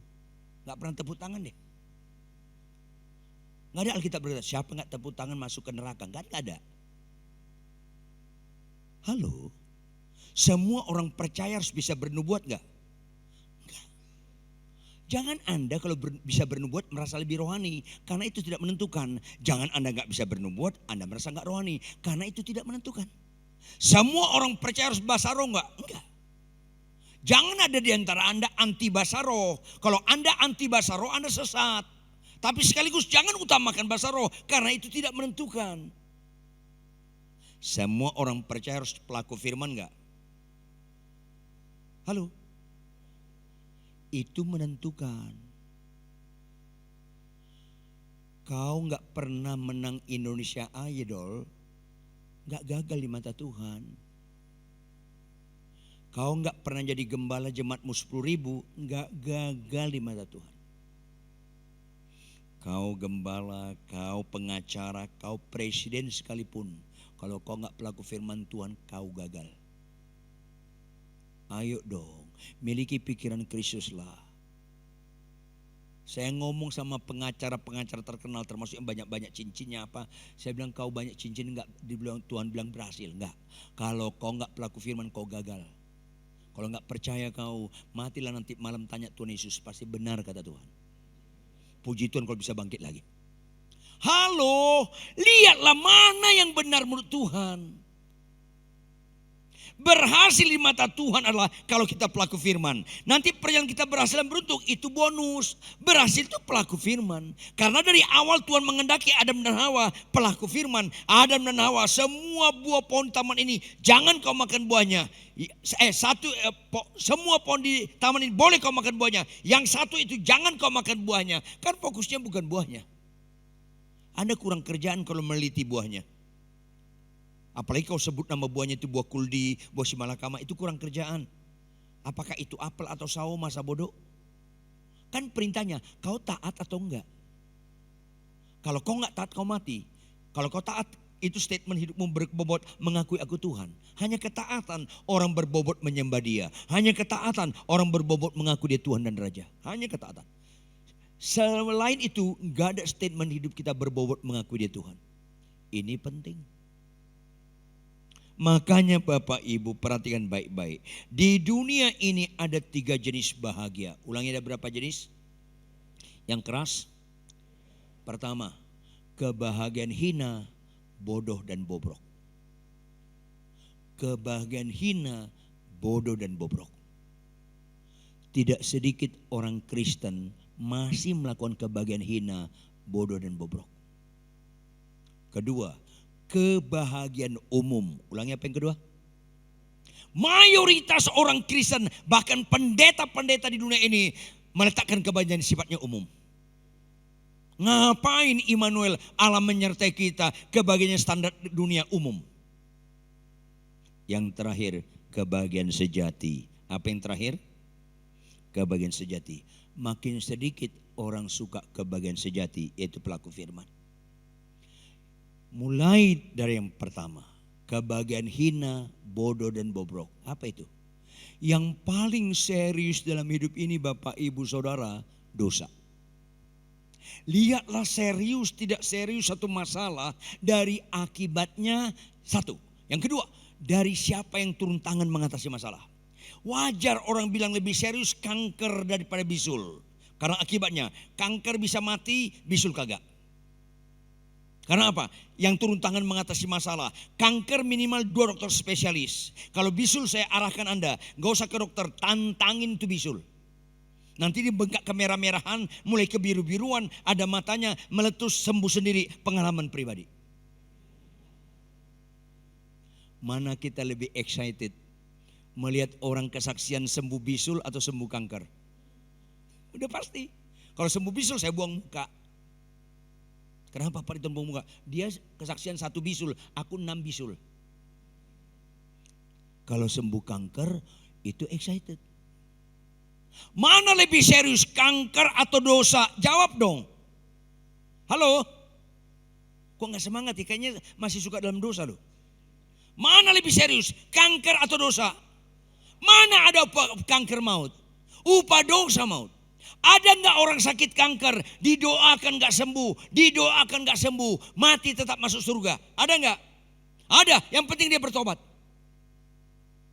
Gak pernah tepuk tangan deh. Gak ada Alkitab berkata siapa gak tepuk tangan masuk ke neraka. Gak ada. Halo. Semua orang percaya harus bisa bernubuat gak? Enggak. Jangan Anda kalau bisa bernubuat merasa lebih rohani. Karena itu tidak menentukan. Jangan Anda gak bisa bernubuat, Anda merasa gak rohani. Karena itu tidak menentukan. Semua orang percaya harus bahasa roh gak? Enggak. Jangan ada di antara Anda anti bahasa roh. Kalau Anda anti bahasa roh, Anda sesat. Tapi sekaligus jangan utamakan bahasa roh. Karena itu tidak menentukan. Semua orang percaya harus pelaku firman gak? Halo? Itu menentukan. Kau gak pernah menang Indonesia Idol, gak gagal di mata Tuhan. Kau gak pernah jadi gembala jemaatmu 10.000, gak gagal di mata Tuhan. Kau gembala, kau pengacara, kau presiden sekalipun. Kalau kau gak pelaku firman Tuhan, kau gagal. Ayo dong, miliki pikiran Kristus lah. Saya ngomong sama pengacara-pengacara terkenal termasuk yang banyak-banyak cincinnya apa. Saya bilang kau banyak cincin enggak, Tuhan bilang berhasil. Enggak, kalau kau enggak pelaku firman kau gagal. Kalau enggak percaya kau, matilah nanti malam tanya Tuhan Yesus. Pasti benar kata Tuhan. Puji Tuhan kalau bisa bangkit lagi. Halo, lihatlah mana yang benar menurut Tuhan. Berhasil di mata Tuhan adalah kalau kita pelaku firman. Nanti perjalanan kita berhasil dan beruntung itu bonus. Berhasil itu pelaku firman. Karena dari awal Tuhan mengendaki Adam dan Hawa pelaku firman. Adam dan Hawa semua buah pohon taman ini jangan kau makan buahnya. Semua pohon di taman ini boleh kau makan buahnya. Yang satu itu jangan kau makan buahnya. Kan fokusnya bukan buahnya. Anda kurang kerjaan kalau meliti buahnya. Apalagi kau sebut nama buahnya itu buah kuldi, buah simalakama, itu kurang kerjaan. Apakah itu apel atau sawo masa bodoh? Kan perintahnya, kau taat atau enggak? Kalau kau enggak taat kau mati. Kalau kau taat itu statement hidupmu berbobot mengakui aku Tuhan. Hanya ketaatan orang berbobot menyembah dia. Hanya ketaatan orang berbobot mengaku dia Tuhan dan Raja. Hanya ketaatan. Selain itu enggak ada statement hidup kita berbobot mengakui dia Tuhan. Ini penting. Makanya Bapak Ibu perhatikan baik-baik. Di dunia ini ada 3 jenis bahagia. Ulangi, ada berapa jenis? Yang keras. Pertama, kebahagiaan hina, bodoh dan bobrok. Kebahagiaan hina, bodoh dan bobrok. Tidak sedikit orang Kristen masih melakukan kebahagiaan hina, bodoh dan bobrok. Kedua, kebahagiaan umum. Ulangi, apa yang kedua? Mayoritas orang Kristen, bahkan pendeta-pendeta di dunia ini meletakkan kebahagiaan sifatnya umum. Ngapain Immanuel, Allah menyertai kita, kebahagiaan standar dunia umum. Yang terakhir, kebahagiaan sejati. Apa yang terakhir? Kebahagiaan sejati. Makin sedikit orang suka kebahagiaan sejati, yaitu pelaku firman. Mulai dari yang pertama, kebahagiaan hina, bodoh dan bobrok. Apa itu? Yang paling serius dalam hidup ini Bapak Ibu Saudara, dosa. Lihatlah serius tidak serius satu masalah dari akibatnya satu. Yang kedua, dari siapa yang turun tangan mengatasi masalah. Wajar orang bilang lebih serius kanker daripada bisul. Karena akibatnya kanker bisa mati, bisul kagak. Karena apa? Yang turun tangan mengatasi masalah. Kanker minimal 2 dokter spesialis. Kalau bisul saya arahkan Anda, gak usah ke dokter, tantangin tuh bisul. Nanti dia bengkak kemerah-merahan, mulai kebiru-biruan, ada matanya, meletus, sembuh sendiri. Pengalaman pribadi. Mana kita lebih excited? Melihat orang kesaksian sembuh bisul atau sembuh kanker? Udah pasti. Kalau sembuh bisul saya buang muka. Kenapa Pak Riton buang muka? Dia kesaksian 1 bisul, aku 6 bisul. Kalau sembuh kanker itu excited. Mana lebih serius, kanker atau dosa? Jawab dong. Halo? Kok gak semangat ya? Kayaknya masih suka dalam dosa loh. Mana lebih serius, kanker atau dosa? Mana ada kanker maut? Upah dosa maut. Ada gak orang sakit kanker, didoakan gak sembuh, didoakan gak sembuh, mati tetap masuk surga? Ada gak? Ada, yang penting dia bertobat.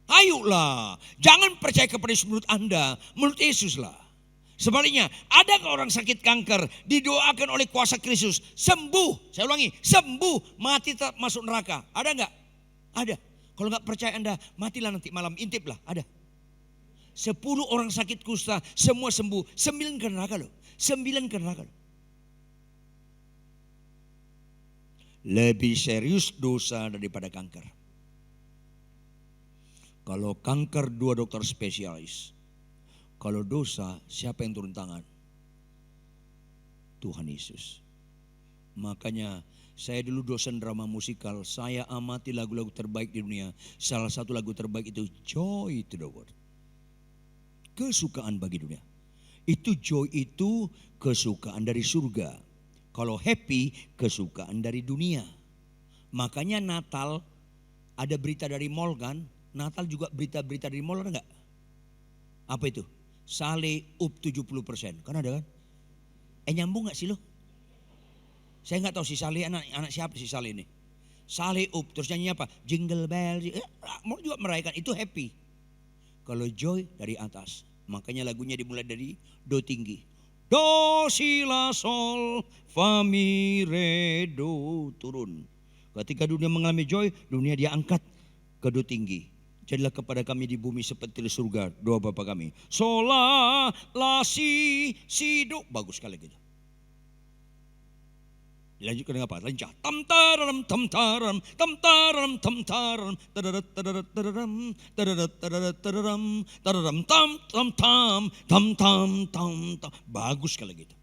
Ayolah, jangan percaya kepada menurut Anda, menurut Yesus lah. Sebaliknya, adakah orang sakit kanker didoakan oleh kuasa Kristus sembuh? Saya ulangi, sembuh, mati tetap masuk neraka. Ada enggak? Ada. Kalau enggak percaya Anda, matilah nanti malam, intip lah. Ada. 10 orang sakit kusta, semua sembuh. 9 ke neraka loh. 9 ke neraka loh. Lebih serius dosa daripada kanker. Kalau kanker 2 dokter spesialis. Kalau dosa siapa yang turun tangan? Tuhan Yesus. Makanya saya dulu dosen drama musikal. Saya amati lagu-lagu terbaik di dunia. Salah satu lagu terbaik itu Joy to the World. Kesukaan bagi dunia. Itu joy itu kesukaan dari surga. Kalau happy kesukaan dari dunia. Makanya Natal ada berita dari mall kan? Natal juga berita-berita dari mall ada enggak? Apa itu? Sale up 70%. Kan ada kan? Nyambung enggak sih lo? Saya enggak tahu si Sale anak siapa si Sale ini. Sale up terus nyanyi apa? Jingle bell. Mall juga merayakan itu happy. Kalau joy dari atas. Makanya lagunya dimulai dari do tinggi. Do si la sol fa mi re do turun. Ketika dunia mengalami joy, dunia dia angkat ke do tinggi. Jadilah kepada kami di bumi seperti di surga. Doa Bapa kami. Sola la si do. Bagus sekali gitu. Dilanjutkan dengan apa? Lancar. Tam taram tam taram tam taram tam taram tadarat tadarat tadaram tadarat tadarat tadaram tadaram tam tam tam tam tam tam tam. Bagus sekali gitu.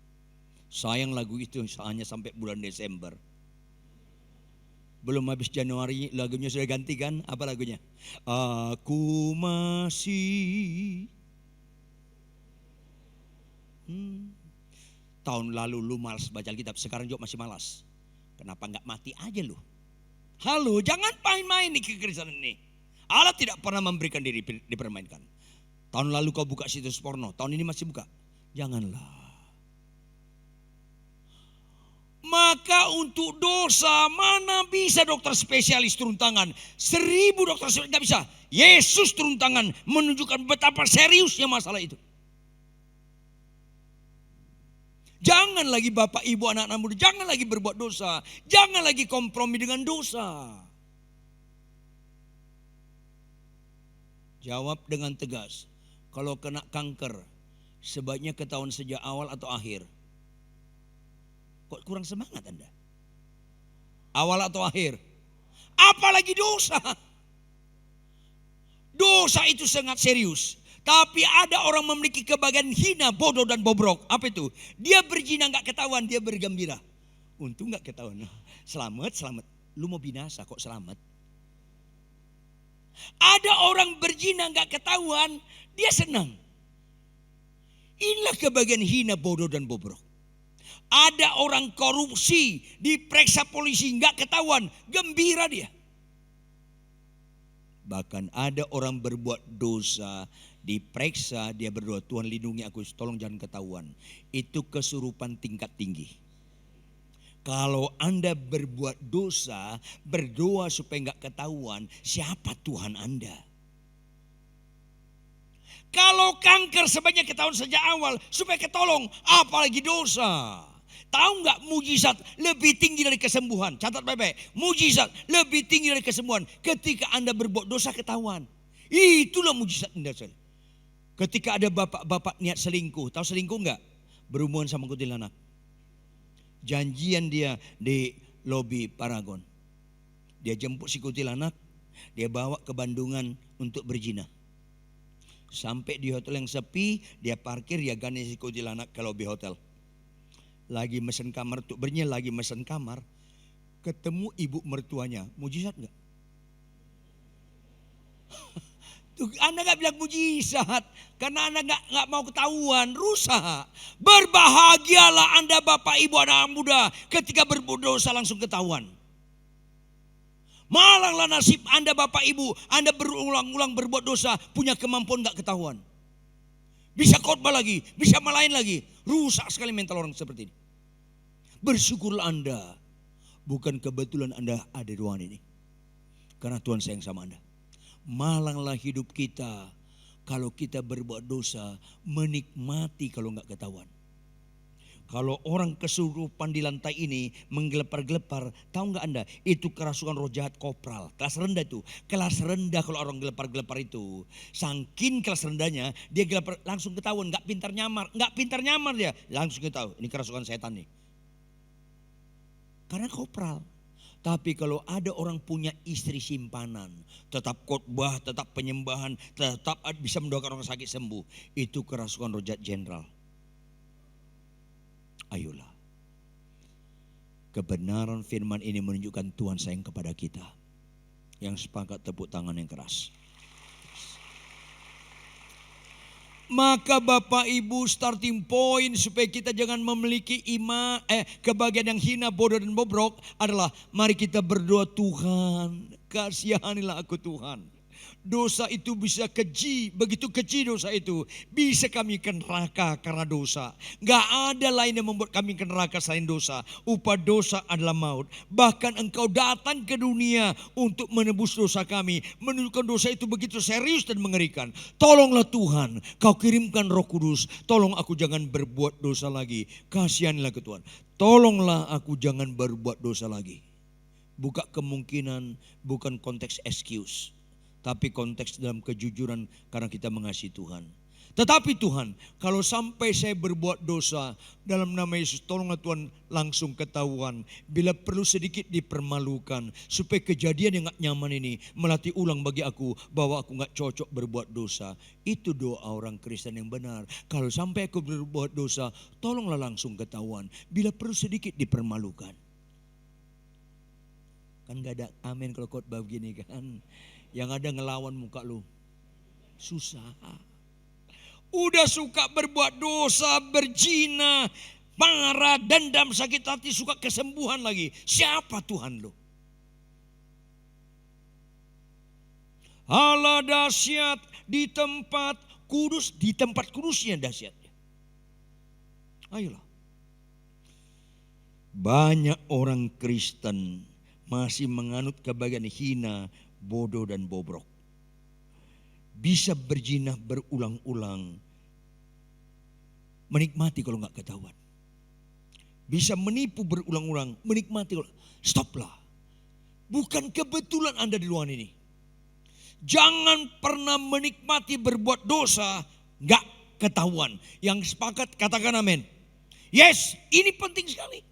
Sayang lagu itu hanya sampai bulan Desember. Belum habis Januari lagunya sudah ganti kan? Apa lagunya? Aku masih tahun lalu lu malas baca Alkitab, sekarang juga masih malas. Kenapa enggak mati aja lu? Halo, jangan main-main nih kekristenan ini. Allah tidak pernah memberikan diri dipermainkan. Tahun lalu kau buka situs porno, tahun ini masih buka. Janganlah. Maka untuk dosa mana bisa dokter spesialis turun tangan? 1000 dokter spesialis tidak bisa. Yesus turun tangan menunjukkan betapa seriusnya masalah itu. Jangan lagi Bapak Ibu anak-anak muda, jangan lagi berbuat dosa. Jangan lagi kompromi dengan dosa. Jawab dengan tegas. Kalau kena kanker, sebaiknya ketahuan sejak awal atau akhir? Kok kurang semangat Anda? Awal atau akhir? Apalagi dosa. Dosa itu sangat serius. Tapi ada orang memiliki kebahagiaan hina, bodoh dan bobrok. Apa itu? Dia berzina gak ketahuan, dia bergembira. Untung gak ketahuan. Selamat, selamat. Lu mau binasa kok selamat? Ada orang berzina nggak ketahuan, dia senang. Inilah kebagian hina, bodoh dan bobrok. Ada orang korupsi, diperiksa polisi nggak ketahuan, gembira dia. Bahkan ada orang berbuat dosa, diperiksa, dia berdoa, Tuhan lindungi aku, tolong jangan ketahuan. Itu kesurupan tingkat tinggi. Kalau Anda berbuat dosa, berdoa supaya nggak ketahuan, siapa Tuhan Anda? Kalau kanker sebaiknya ketahuan sejak awal supaya ketolong, apalagi dosa. Tahu nggak mujizat lebih tinggi dari kesembuhan? Catat baik-baik, mujizat lebih tinggi dari kesembuhan ketika Anda berbuat dosa ketahuan. Itulah mujizat Anda. Ketika ada bapak-bapak niat selingkuh, tahu selingkuh nggak? Berhubungan sama kuntilanak. Janjian dia di lobi Paragon. Dia jemput si kuntilanak, dia bawa ke Bandungan untuk berzina. Sampai di hotel yang sepi, dia parkir, dia gandeng si kuntilanak ke lobi hotel. Lagi mesen kamar untuk berzina, lagi mesen kamar, ketemu ibu mertuanya. Mujizat nggak? Tuh, Anda nggak bilang mujizat karena Anda nggak mau ketahuan, rusak. Berbahagialah Anda bapak ibu anak muda ketika berbuat dosa langsung ketahuan. Malanglah nasib Anda bapak ibu, Anda berulang-ulang berbuat dosa, punya kemampuan nggak ketahuan. Bisa khotbah lagi, bisa malain lagi. Rusak sekali mental orang seperti ini. Bersyukurlah Anda, bukan kebetulan Anda ada di ruangan ini, karena Tuhan sayang sama Anda. Malanglah hidup kita kalau kita berbuat dosa, menikmati kalau nggak ketahuan. Kalau orang kesurupan di lantai ini menggelepar-gelepar, tahu nggak Anda? Itu kerasukan roh jahat kopral, kelas rendah itu. Kelas rendah kalau orang gelepar-gelepar itu. Saking kelas rendahnya, dia gelepar langsung ketahuan, nggak pintar nyamar dia, langsung ketahuan. Ini kerasukan setan nih. Karena kopral. Tapi kalau ada orang punya istri simpanan, tetap khotbah, tetap penyembahan, tetap bisa mendoakan orang sakit sembuh, itu kerasukan roh jahat jenderal. Ayolah. Kebenaran firman ini menunjukkan Tuhan sayang kepada kita. Yang sepakat tepuk tangan yang keras. Maka Bapak Ibu, starting point supaya kita jangan memiliki kebahagiaan yang hina, bodoh dan bobrok adalah mari kita berdoa, Tuhan kasihanilah aku Tuhan. Dosa itu bisa keji, begitu keji dosa itu. Bisa kami ke neraka karena dosa. Gak ada lain yang membuat kami ke neraka selain dosa. Upah dosa adalah maut. Bahkan Engkau datang ke dunia untuk menebus dosa kami. Menunjukkan dosa itu begitu serius dan mengerikan. Tolonglah Tuhan, Kau kirimkan Roh Kudus. Tolong aku jangan berbuat dosa lagi. Kasihanilah ke Tuhan. Tolonglah aku jangan berbuat dosa lagi. Buka kemungkinan, bukan konteks excuse, tapi konteks dalam kejujuran karena kita mengasihi Tuhan. Tetapi Tuhan, kalau sampai saya berbuat dosa, dalam nama Yesus tolonglah Tuhan langsung ketahuan. Bila perlu sedikit dipermalukan, supaya kejadian yang gak nyaman ini melatih ulang bagi aku bahwa aku gak cocok berbuat dosa. Itu doa orang Kristen yang benar. Kalau sampai aku berbuat dosa, tolonglah langsung ketahuan. Bila perlu sedikit dipermalukan. Kan gak ada amin kalau khotbah begini kan. Yang ada ngelawan muka lu. Susah. Udah suka berbuat dosa, berzina, marah, dendam, sakit hati, suka kesembuhan lagi. Siapa Tuhan lu? Allah dahsyat di tempat kudus, di tempat kudusnya dahsyatnya. Ayolah. Banyak orang Kristen masih menganut kebahagiaan hina, bodoh dan bobrok. Bisa berzina berulang-ulang, menikmati kalau nggak ketahuan. Bisa menipu berulang-ulang, menikmati. Stoplah. Bukan kebetulan Anda di ruangan ini. Jangan pernah menikmati berbuat dosa nggak ketahuan. Yang sepakat katakan amin. Yes, ini penting sekali.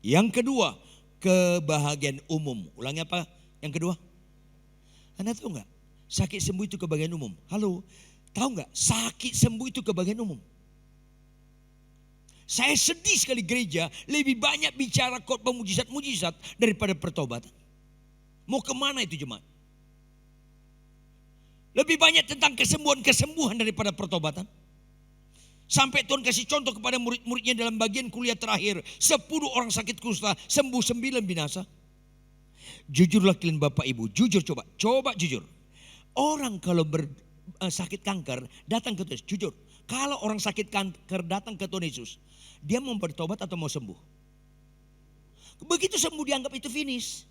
Yang kedua, kebahagiaan umum. Ulangi apa? Yang kedua, Anda tahu nggak? Sakit sembuh itu kebahagiaan umum. Halo, tahu nggak? Sakit sembuh itu kebahagiaan umum. Saya sedih sekali gereja lebih banyak bicara khotbah mujizat-mujizat daripada pertobatan. Mau kemana itu jemaat? Lebih banyak tentang kesembuhan daripada pertobatan. Sampai Tuhan kasih contoh kepada murid-muridnya dalam bagian kuliah terakhir. 10 orang sakit kusta, sembuh 9 binasa. Jujurlah kalian Bapak Ibu, jujur coba jujur. Orang kalau sakit kanker datang ke Tuhan Yesus, jujur. Kalau orang sakit kanker datang ke Tuhan Yesus, dia mau bertobat atau mau sembuh? Begitu sembuh dianggap itu finish.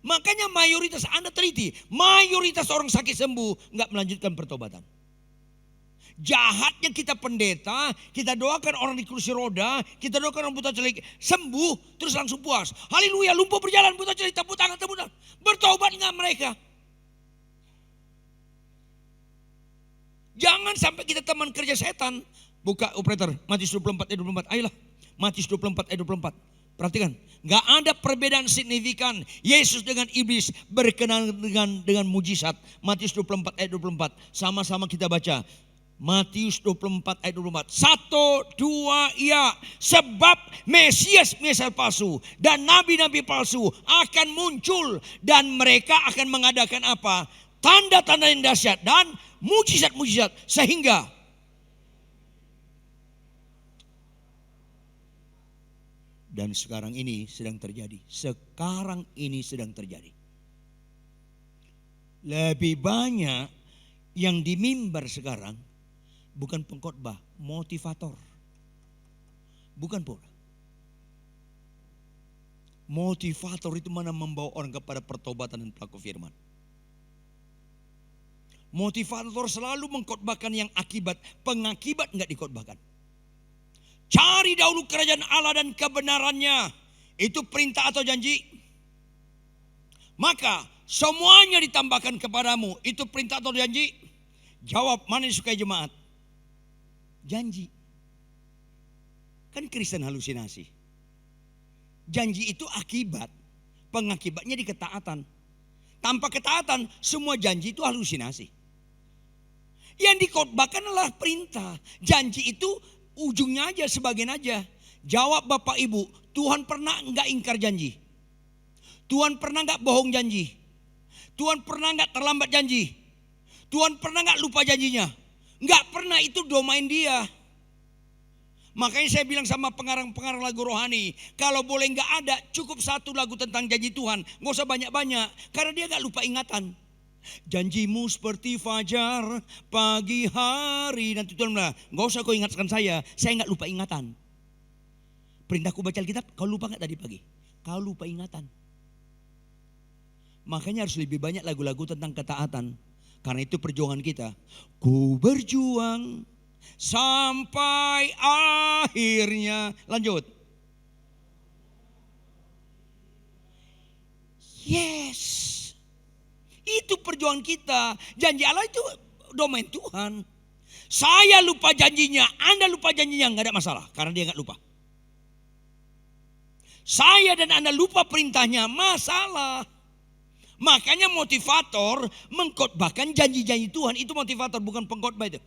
Makanya mayoritas, Anda teliti, mayoritas orang sakit sembuh nggak melanjutkan pertobatan. Jahatnya kita pendeta, kita doakan orang di kursi roda, kita doakan orang buta celik sembuh, terus langsung puas. Haleluya, lumpuh berjalan, buta celik tepuk tangan. Bertobat nggak mereka? Jangan sampai kita teman kerja setan. Buka operator, Matius 24 ayat 24. Ayolah, Matius 24 ayat 24. Perhatikan, gak ada perbedaan signifikan Yesus dengan iblis berkenan dengan mujizat. Matius 24 ayat 24. Sama-sama kita baca. Matius 24 ayat 24. 1, 2, ya. Sebab Mesias palsu dan nabi-nabi palsu akan muncul. Dan mereka akan mengadakan apa? Tanda-tanda yang dahsyat dan mujizat-mujizat. Sehingga dan sekarang ini sedang terjadi. Sekarang ini sedang terjadi. Lebih banyak yang di mimbar sekarang bukan pengkhotbah, motivator. Bukan pula. Motivator itu mana membawa orang kepada pertobatan dan pelaku firman. Motivator selalu mengkhotbahkan yang akibat, pengakibat enggak dikhotbahkan. Cari dahulu kerajaan Allah dan kebenarannya. Itu perintah atau janji? Maka semuanya ditambahkan kepadamu. Itu perintah atau janji? Jawab, mana yang disukai jemaat? Janji. Kan Kristen halusinasi. Janji itu akibat. Pengakibatnya di ketaatan. Tanpa ketaatan semua janji itu halusinasi. Yang dikhotbahkan adalah perintah. Janji itu ujungnya aja, sebagian aja. Jawab Bapak Ibu, Tuhan pernah enggak ingkar janji? Tuhan pernah enggak bohong janji? Tuhan pernah enggak terlambat janji? Tuhan pernah enggak lupa janjinya? Enggak pernah, itu domain dia. Makanya saya bilang sama pengarang-pengarang lagu rohani, kalau boleh enggak ada, cukup satu lagu tentang janji Tuhan. Enggak usah banyak-banyak, karena dia enggak lupa ingatan. Janjimu seperti fajar pagi hari. Nanti Tuhan bilang, gak usah kau ingatkan saya gak lupa ingatan. Perintahku baca Alkitab, kau lupa gak tadi pagi? Kau lupa ingatan. Makanya harus lebih banyak lagu-lagu tentang ketaatan. Karena itu perjuangan kita. Ku berjuang sampai akhirnya. Lanjut. Yes. Itu perjuangan kita. Janji Allah itu domain Tuhan. Saya lupa janjinya, Anda lupa janjinya, gak ada masalah. Karena dia gak lupa. Saya dan Anda lupa perintahnya, masalah. Makanya motivator mengkhotbahkan janji-janji Tuhan. Itu motivator, bukan pengkhotbah itu.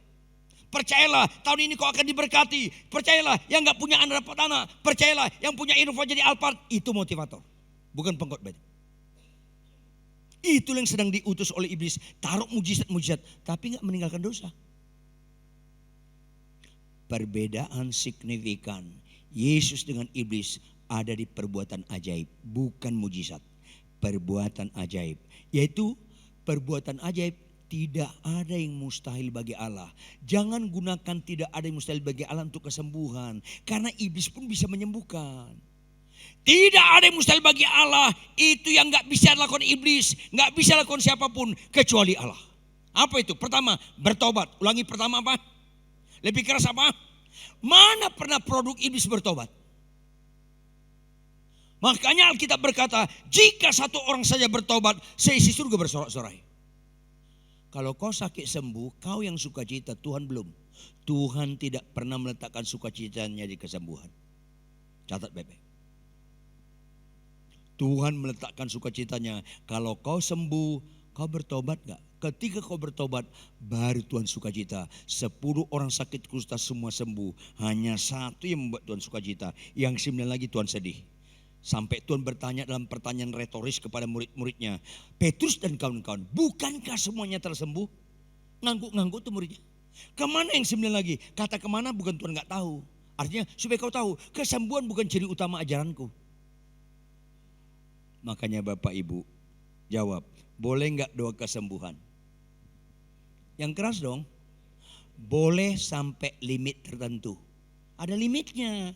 Percayalah, tahun ini kau akan diberkati. Percayalah, yang gak punya anak dapat tanah. Percayalah, yang punya Innova jadi Alphard. Itu motivator, bukan pengkhotbah itu. Itu yang sedang diutus oleh iblis. Taruh mujizat-mujizat, tapi gak meninggalkan dosa. Perbedaan signifikan Yesus dengan iblis ada di perbuatan ajaib, bukan mujizat. Perbuatan ajaib, yaitu perbuatan ajaib. Tidak ada yang mustahil bagi Allah. Jangan gunakan tidak ada yang mustahil bagi Allah untuk kesembuhan. Karena iblis pun bisa menyembuhkan. Tidak ada yang mustahil bagi Allah. Itu yang gak bisa lakukan iblis, gak bisa lakukan siapapun kecuali Allah. Apa itu? Pertama, bertobat. Ulangi, pertama apa? Lebih keras apa? Mana pernah produk iblis bertobat? Makanya Alkitab berkata, jika satu orang saja bertobat, seisi surga bersorak-sorai. Kalau kau sakit sembuh, kau yang sukacita, Tuhan belum. Tuhan tidak pernah meletakkan sukacitanya di kesembuhan. Catat baik-baik. Tuhan meletakkan sukacitanya. Kalau kau sembuh, kau bertobat gak? Ketika kau bertobat, baru Tuhan sukacita. 10 orang sakit kusta semua sembuh. Hanya satu yang membuat Tuhan sukacita. Yang 9 lagi Tuhan sedih. Sampai Tuhan bertanya dalam pertanyaan retoris kepada murid-muridnya. Petrus dan kawan-kawan, bukankah semuanya tersembuh? Ngangguk-ngangguk tuh muridnya. Kemana yang 9 lagi? Kata kemana bukan Tuhan gak tahu. Artinya supaya kau tahu, kesembuhan bukan ciri utama ajaranku. Makanya Bapak Ibu jawab, boleh gak doa kesembuhan? Yang keras dong. Boleh sampai limit tertentu. Ada limitnya.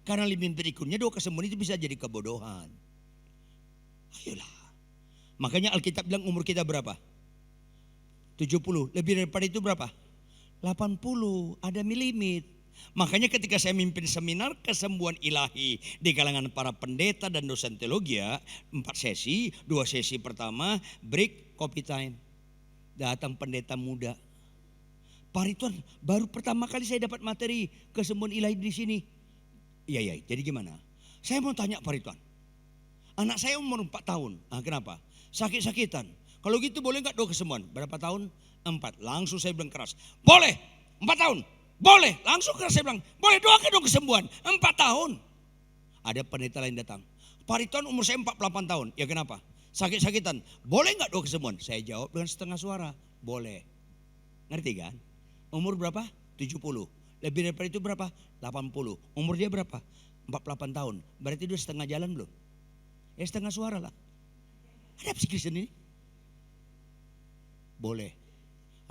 Karena limit berikutnya doa kesembuhan itu bisa jadi kebodohan. Ayolah. Makanya Alkitab bilang umur kita berapa? 70. Lebih daripada itu berapa? 80. Ada limit. Makanya ketika saya mimpin seminar kesembuhan ilahi di kalangan para pendeta dan dosen teologi, 4 sesi. 2 sesi pertama break coffee time. Datang pendeta muda. Pak Ridwan, baru pertama kali saya dapat materi kesembuhan ilahi di sini. Iya, jadi gimana? Saya mau tanya Pak Ridwan. Anak saya umur 4 tahun. Kenapa? Sakit-sakitan. Kalau gitu boleh gak doa kesembuhan? Berapa tahun? 4. Langsung saya bilang keras. Boleh. 4 tahun. Boleh. Langsung keras saya bilang. Boleh doakan dong kesembuhan. 4 tahun. Ada pendeta lain datang. Pak Ridwan umur saya 48 tahun. Ya kenapa? Sakit-sakitan. Boleh gak doa kesembuhan? Saya jawab dengan setengah suara. Boleh. Ngerti kan? Umur berapa? 70. Lebih daripada itu berapa? 80. Umur dia berapa? 48 tahun. Berarti dia setengah jalan belum? Ya setengah suara lah. Ada Kristen ini? Boleh.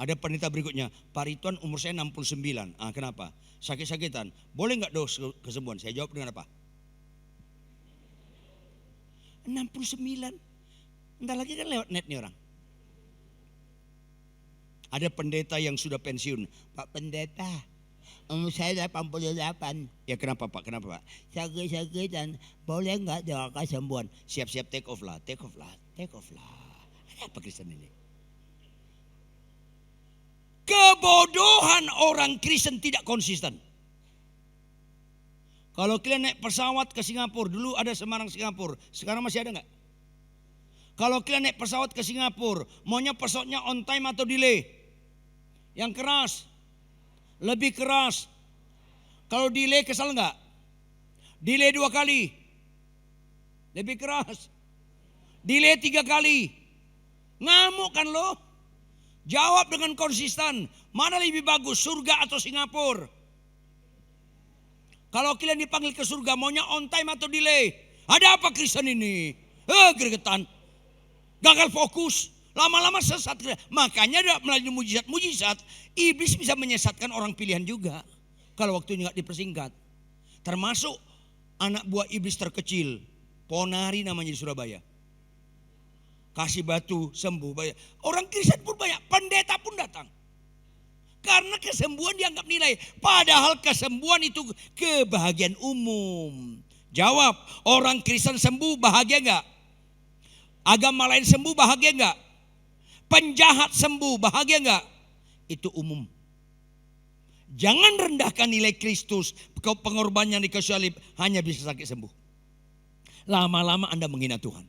Ada pendeta berikutnya. Pak Ridwan umur saya 69. Kenapa? Sakit-sakitan. Boleh gak doa kesembuhan? Saya jawab dengan apa? 69. Entar lagi kan lewat net nih orang. Ada pendeta yang sudah pensiun. Pak pendeta, umur saya 88. Ya kenapa Pak? Kenapa Pak? Sakit-sakitan. Boleh gak doa kesembuhan? Siap-siap take off lah. Take off lah. Ada apa Kristen ini? Kebodohan orang Kristen tidak konsisten. Kalau kalian naik pesawat ke Singapura, dulu ada Semarang Singapura. Sekarang masih ada gak? Kalau kalian naik pesawat ke Singapura, maunya pesawatnya on time atau delay? Yang keras, lebih keras. Kalau delay kesal enggak? Delay 2 kali, lebih keras. Delay 3 kali, ngamuk kan lo? Jawab dengan konsisten. Mana lebih bagus, surga atau Singapura? Kalau kalian dipanggil ke surga, maunya on time atau delay? Ada apa Kristen ini? Gregetan, gagal fokus. Lama-lama sesat. Makanya melalui mujizat-mujizat iblis bisa menyesatkan orang pilihan juga. Kalau waktunya gak dipersingkat. Termasuk anak buah iblis terkecil. Ponari namanya di Surabaya. Kasih batu sembuh. Orang Kristen pun banyak. Pendeta pun datang. Karena kesembuhan dianggap nilai. Padahal kesembuhan itu kebahagiaan umum. Jawab, orang Kristen sembuh bahagia gak? Agama lain sembuh bahagia gak? Penjahat sembuh bahagia enggak? Itu umum. Jangan rendahkan nilai Kristus. Pengorbanannya di kayu salib hanya bisa sakit sembuh. Lama-lama Anda menghina Tuhan.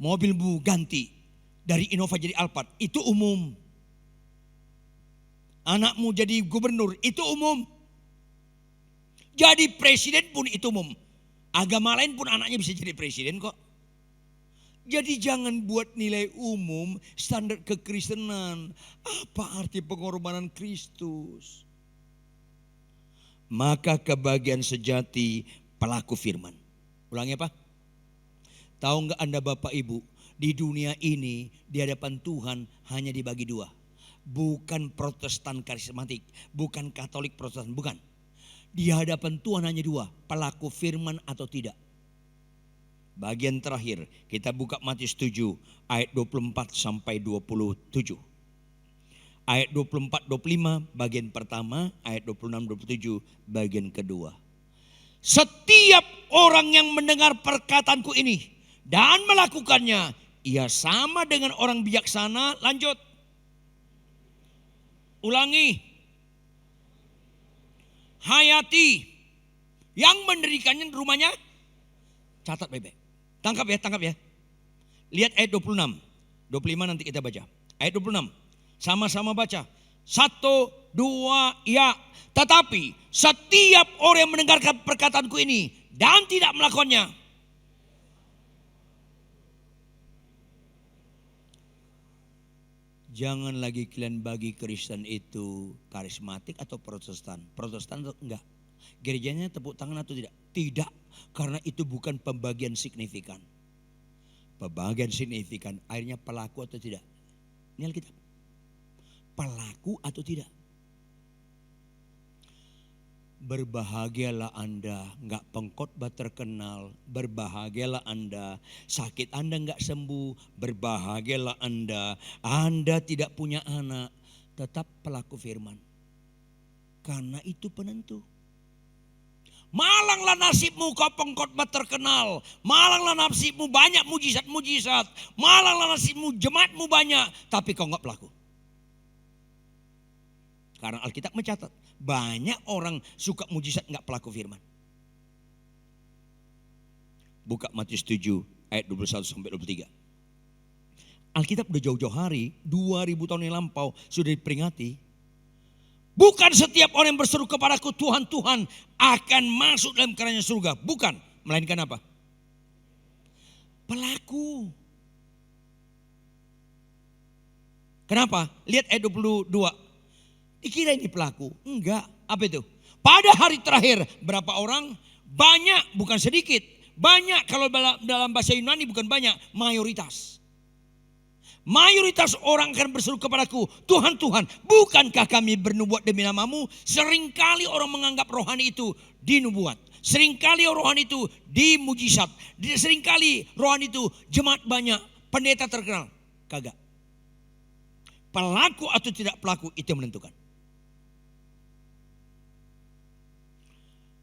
Mobilmu ganti dari Innova jadi Alphard, itu umum. Anakmu jadi gubernur, itu umum. Jadi presiden pun itu umum. Agama lain pun anaknya bisa jadi presiden kok. Jadi jangan buat nilai umum standar kekristenan. Apa arti pengorbanan Kristus? Maka kebahagiaan sejati pelaku firman. Ulangi apa? Tahu enggak Anda Bapak Ibu, di dunia ini di hadapan Tuhan hanya dibagi 2. Bukan Protestan karismatik, bukan Katolik Protestan, bukan. Di hadapan Tuhan hanya 2, pelaku firman atau tidak. Bagian terakhir kita buka Matius 7 ayat 24 sampai 27. Ayat 24-25 bagian pertama, ayat 26-27 bagian kedua. Setiap orang yang mendengar perkataanku ini dan melakukannya, ia sama dengan orang bijaksana. Lanjut. Ulangi. Hayati. Yang mendirikannya rumahnya. Catat baik-baik. Tangkap ya. Lihat ayat 26. 25 nanti kita baca. Ayat 26. Sama-sama baca. Satu, dua, ya. Tetapi setiap orang yang mendengarkan perkataanku ini dan tidak melakukannya. Jangan lagi kalian bagi Kristen itu karismatik atau Protestan. Protestan atau enggak. Gerejanya tepuk tangan atau tidak? Tidak. Karena itu bukan pembagian signifikan. Pembagian signifikan akhirnya pelaku atau tidak. Ini Alkitab. Pelaku atau tidak. Berbahagialah Anda nggak pengkhotbah terkenal, berbahagialah Anda sakit Anda nggak sembuh, berbahagialah Anda tidak punya anak, tetap pelaku firman. Karena itu penentu. Malanglah nasibmu kau pengkhotbah terkenal, malanglah nasibmu banyak mujizat-mujizat, malanglah nasibmu jemaatmu banyak, tapi kau nggak pelaku. Karena Alkitab mencatat banyak orang suka mujizat nggak pelaku firman. Buka Matius 7 ayat 21 sampai 23. Alkitab udah jauh-jauh hari, 2000 tahun yang lampau sudah diperingati. Bukan setiap orang yang berseru kepadaku Tuhan, Tuhan akan masuk dalam kerajaan surga. Bukan, melainkan apa? Pelaku. Kenapa? Lihat ayat 22. Dikira ini pelaku. Enggak. Apa itu? Pada hari terakhir berapa orang? Banyak, bukan sedikit. Banyak, kalau dalam bahasa Yunani bukan banyak, mayoritas. Mayoritas orang akan berseru kepadaku, Tuhan, Tuhan, bukankah kami bernubuat demi namamu? Seringkali orang menganggap rohani itu dinubuat. Seringkali rohani itu dimujizat. Seringkali rohani itu jemaat banyak, pendeta terkenal. Kagak. Pelaku atau tidak pelaku itu yang menentukan.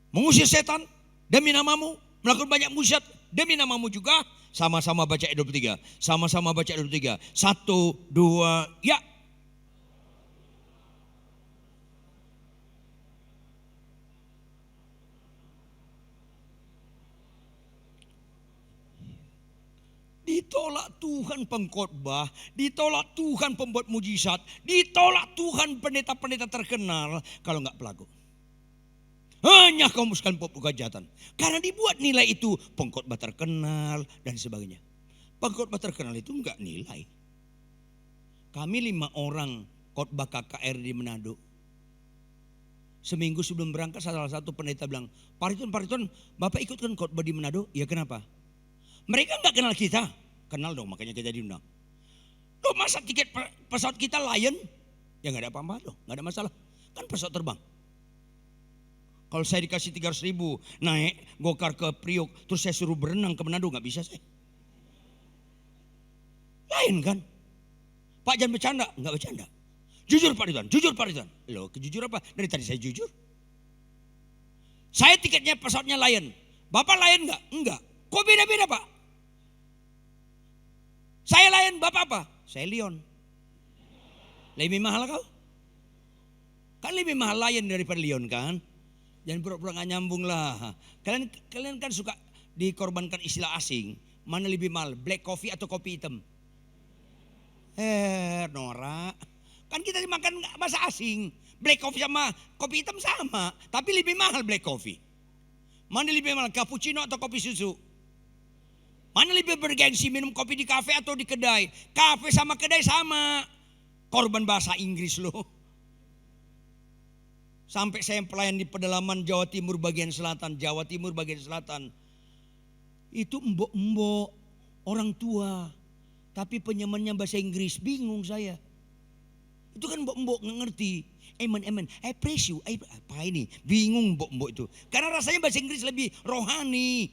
Mengusir setan demi namamu, melakukan banyak mujizat demi namamu juga. Sama-sama baca ayat 23. Sama-sama baca ayat 23. 1, 2, ya. Ditolak Tuhan pengkhotbah, ditolak Tuhan pembuat mujizat, ditolak Tuhan pendeta-pendeta terkenal kalau nggak pelaku. Hanya kamu sekalian pelaku kejahatan. Karena dibuat nilai itu pengkhotbah terkenal dan sebagainya. Pengkhotbah terkenal itu enggak nilai. Kami 5 orang khotbah KKR di Manado. Seminggu sebelum berangkat salah satu pendeta bilang, Pak Riton, Bapak ikut kan khotbah di Manado? Ya kenapa? Mereka enggak kenal kita. Kenal dong, makanya kita diundang. Loh masa tiket pesawat kita Lion? Ya enggak ada apa-apa loh, enggak ada masalah. Kan pesawat terbang. Kalau saya dikasih 300.000 naik gokar ke Priok, terus saya suruh berenang ke Manado, nggak bisa saya. Lain kan? Pak jangan bercanda, nggak bercanda. Jujur Pak Ridwan. Loh jujur apa? Dari tadi saya jujur. Saya tiketnya pesawatnya Lion. Bapak Lion nggak? Enggak. Kok beda-beda Pak? Saya Lion, Bapak apa? Saya Lion. Lebih mahal kau? Kan lebih mahal Lion daripada Lion kan? Jangan pura-pura gak nyambung lah. Kalian kan suka dikorbankan istilah asing. Mana lebih mahal, black coffee atau kopi hitam? Norak. Kan kita makan bahasa asing. Black coffee sama kopi hitam sama. Tapi lebih mahal black coffee. Mana lebih mahal, cappuccino atau kopi susu? Mana lebih bergengsi minum kopi di kafe atau di kedai? Kafe sama kedai sama. Korban bahasa Inggris loh. Sampai saya pelayan di pedalaman Jawa Timur bagian selatan. Itu mbok-mbok, orang tua. Tapi penyemannya bahasa Inggris, bingung saya. Itu kan mbok-mbok nggak ngerti. Amen, I praise you. Apa ini? Bingung mbok-mbok itu. Karena rasanya bahasa Inggris lebih rohani.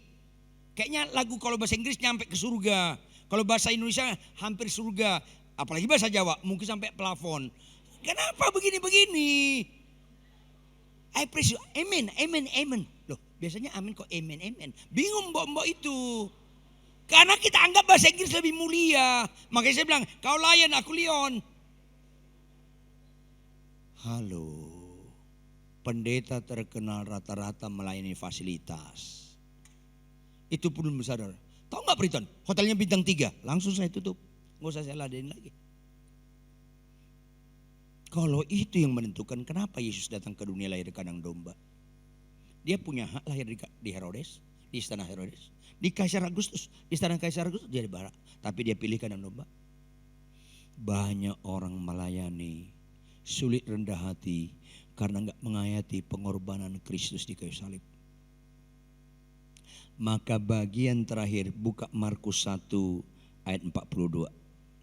Kayaknya lagu kalau bahasa Inggris nyampe ke surga. Kalau bahasa Indonesia hampir surga. Apalagi bahasa Jawa, mungkin sampai plafon. Kenapa begini-begini? I praise you, amen. Loh biasanya amin kok amen. Bingung mbok-mbok itu. Karena kita anggap bahasa Inggris lebih mulia. Makanya saya bilang, kau Lion, aku Leon. Halo. Pendeta terkenal rata-rata melayani fasilitas. Itu pun belum sadar. Tahu gak Priton? Hotelnya bintang 3. Langsung saya tutup. Gak usah saya ladenin lagi. Kalau itu yang menentukan kenapa Yesus datang ke dunia lahir di kandang domba. Dia punya hak lahir di Herodes, di istana Herodes, di Kaisar Agustus, di istana Kaisar Agustus dia di barat. Tapi dia pilih kandang domba. Banyak orang melayani sulit rendah hati karena enggak menghayati pengorbanan Kristus di kayu salib. Maka bagian terakhir buka Markus 1 ayat 42.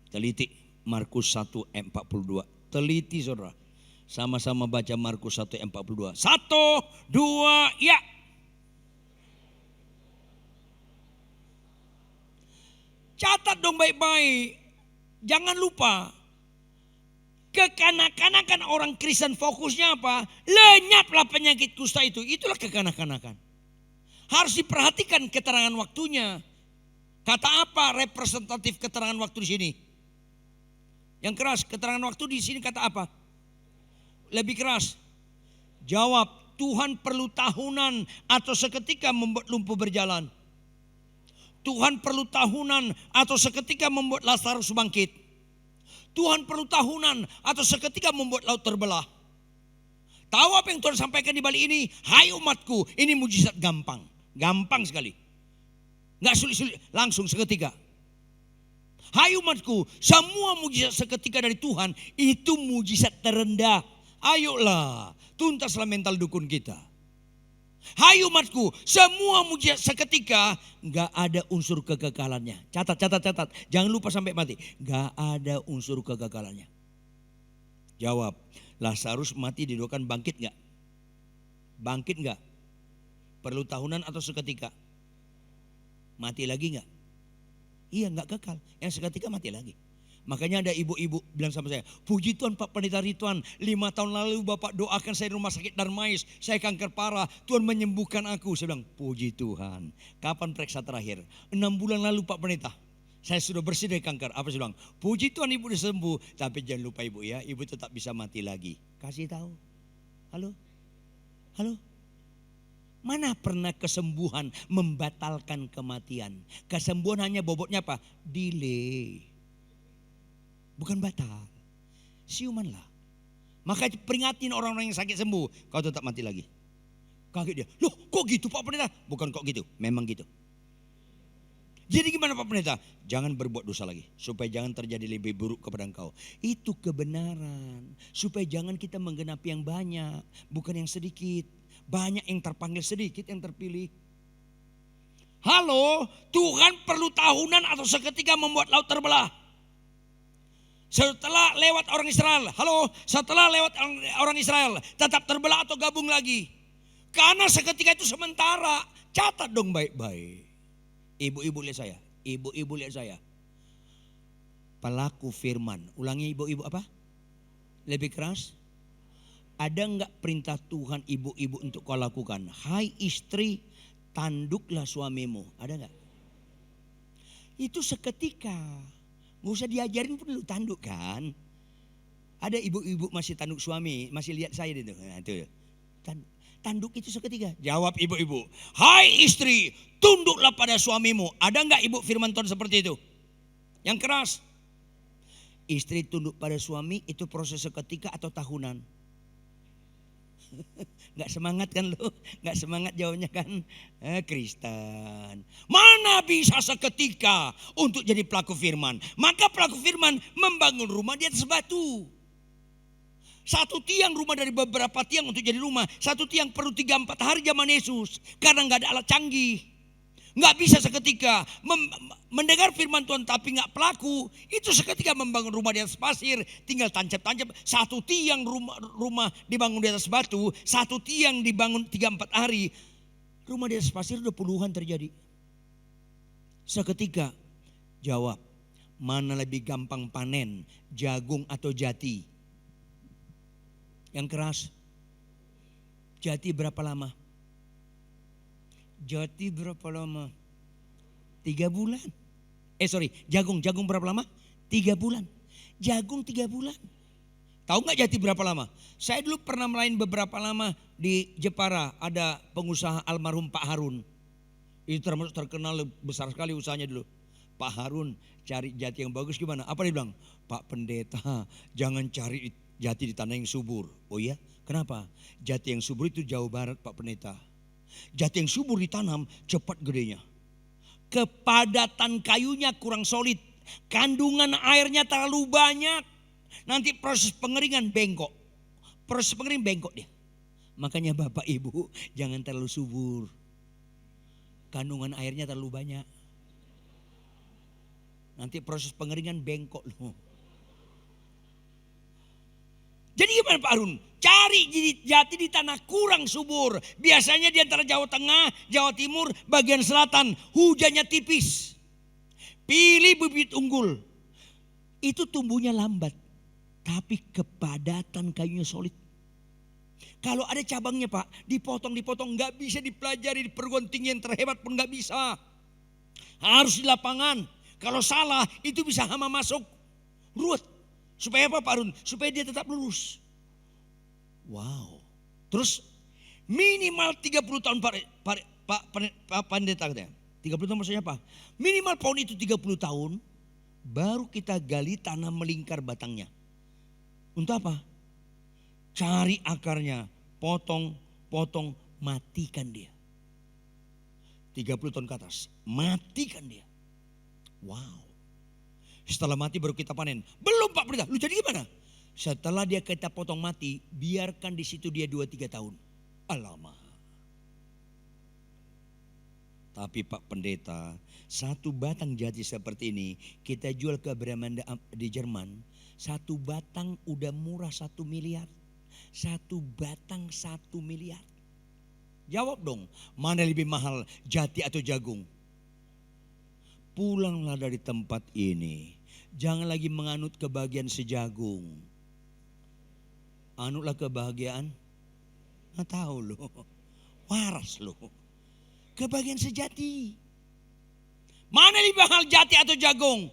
Teliti Markus 1 ayat 42. Teliti saudara. Sama-sama baca Markus 1 ayat 42. 1, 2, ya. Catat dong baik-baik. Jangan lupa. Kekanak-kanakan orang Kristen fokusnya apa? Lenyaplah penyakit kusta itu. Itulah kekanak-kanakan. Harus diperhatikan keterangan waktunya. Kata apa representatif keterangan waktu di sini? Yang keras, keterangan waktu di sini kata apa? Lebih keras. Jawab, Tuhan perlu tahunan atau seketika membuat lumpuh berjalan. Tuhan perlu tahunan atau seketika membuat Lazarus bangkit. Tuhan perlu tahunan atau seketika membuat laut terbelah. Tahu apa yang Tuhan sampaikan di balik ini? Hai umatku, ini mujizat gampang. Gampang sekali. Gak sulit-sulit, langsung seketika. Hai umatku, semua mujizat seketika dari Tuhan itu mujizat terendah. Ayolah, tuntaslah mental dukun kita. Hai umatku, semua mujizat seketika gak ada unsur kegagalannya. Catat. Jangan lupa sampai mati. Gak ada unsur kegagalannya. Jawab, Lazarus mati didoakan bangkit gak? Bangkit gak? Perlu tahunan atau seketika? Mati lagi gak? Iya gak kekal. Yang seketika mati lagi. Makanya ada ibu-ibu bilang sama saya, puji Tuhan Pak Pendeta Ridwan, 5 tahun lalu Bapak doakan saya di rumah sakit Darmais, saya kanker parah, Tuhan menyembuhkan aku. Saya bilang, puji Tuhan. Kapan periksa terakhir? 6 bulan lalu Pak Pendeta, saya sudah bersih dari kanker. Apa saya bilang? Puji Tuhan ibu sudah sembuh, tapi jangan lupa ibu ya, ibu tetap bisa mati lagi. Kasih tahu. Halo? Mana pernah kesembuhan membatalkan kematian? Kesembuhan hanya bobotnya apa? Delay. Bukan batal. Siumanlah. Maka peringatin orang-orang yang sakit sembuh. Kau tetap mati lagi. Kaget dia. Loh kok gitu Pak Pendeta? Bukan kok gitu. Memang gitu. Jadi gimana Pak Pendeta? Jangan berbuat dosa lagi. Supaya jangan terjadi lebih buruk kepada engkau. Itu kebenaran. Supaya jangan kita menggenapi yang banyak. Bukan yang sedikit. Banyak yang terpanggil, sedikit yang terpilih. Halo, Tuhan perlu tahunan atau seketika membuat laut terbelah. Setelah lewat orang Israel, setelah lewat orang Israel, tetap terbelah atau gabung lagi. Karena seketika itu sementara. Catat dong baik-baik. Ibu-ibu lihat saya. Pelaku firman. Ulangi ibu-ibu apa? Lebih keras. Ada enggak perintah Tuhan ibu-ibu untuk kau lakukan? Hai istri, tanduklah suamimu. Ada enggak? Itu seketika. Nggak usah diajarin pun lu tanduk kan. Ada ibu-ibu masih tanduk suami. Masih lihat saya itu. Nah, itu. Tanduk itu seketika. Jawab ibu-ibu. Hai istri, tunduklah pada suamimu. Ada enggak ibu firman Tuhan seperti itu? Yang keras. Istri tunduk pada suami itu proses seketika atau tahunan? Gak semangat kan lu? Gak semangat jawabnya kan? Kristen. Mana bisa seketika untuk jadi pelaku firman? Maka pelaku firman membangun rumah di atas batu. Satu tiang rumah dari beberapa tiang untuk jadi rumah. Satu tiang perlu 3-4 hari zaman Yesus. Karena gak ada alat canggih. Gak bisa seketika mendengar firman Tuhan tapi gak pelaku. Itu seketika membangun rumah di atas pasir. Tinggal tancap-tancap. Satu tiang rumah dibangun di atas batu. Satu tiang dibangun 3-4 hari. Rumah di atas pasir udah puluhan terjadi. Seketika. Jawab. Mana lebih gampang panen? Jagung atau jati? Yang keras. Jati berapa lama? Jati berapa lama? 3 bulan. Jagung berapa lama? 3 bulan. Jagung 3 bulan. Tahu gak jati berapa lama? Saya dulu pernah melayani beberapa lama di Jepara. Ada pengusaha almarhum Pak Harun. Itu termasuk terkenal besar sekali usahanya dulu. Pak Harun cari jati yang bagus gimana? Apa dia bilang? Pak Pendeta jangan cari Jati di tanah yang subur. Oh iya, kenapa? Jati yang subur itu Jawa Barat Pak Pendeta. Jati yang subur ditanam cepat gedenya. Kepadatan kayunya kurang solid. Kandungan airnya terlalu banyak. Nanti proses pengeringan bengkok. Proses pengering bengkok dia. Makanya Bapak Ibu jangan terlalu subur. Kandungan airnya terlalu banyak. Nanti proses pengeringan bengkok loh. Jadi gimana Pak Harun? Cari jati di tanah kurang subur. Biasanya di antara Jawa Tengah, Jawa Timur, bagian selatan. Hujannya tipis. Pilih bibit unggul. Itu tumbuhnya lambat. Tapi kepadatan kayunya solid. Kalau ada cabangnya Pak, dipotong-dipotong. Gak bisa dipelajari di perguruan tinggi yang terhebat pun gak bisa. Harus di lapangan. Kalau salah itu bisa hama masuk. Ruwet. Supaya apa Pak Harun? Supaya dia tetap lurus. Wow. Terus minimal 30 tahun Pak Pendeta katanya. 30 tahun maksudnya apa? Minimal pohon itu 30 tahun. Baru kita gali tanah melingkar batangnya. Untuk apa? Cari akarnya. Potong, matikan dia. 30 tahun ke atas. Matikan dia. Wow. Setelah mati baru kita panen. Belum Pak Pendeta. Lu jadi gimana? Setelah dia kita potong mati, biarkan di situ dia 2-3 tahun. Alamak. Tapi Pak Pendeta, satu batang jati seperti ini kita jual ke Bramanda di Jerman. Satu batang udah murah 1 miliar. Satu batang 1 miliar. Jawab dong, mana lebih mahal jati atau jagung? Pulanglah dari tempat ini. Jangan lagi menganut kebahagiaan sejagung. Anutlah kebahagiaan. Nggak tahu loh. Waras loh. Kebahagiaan sejati. Mana lebih mahal jati atau jagung?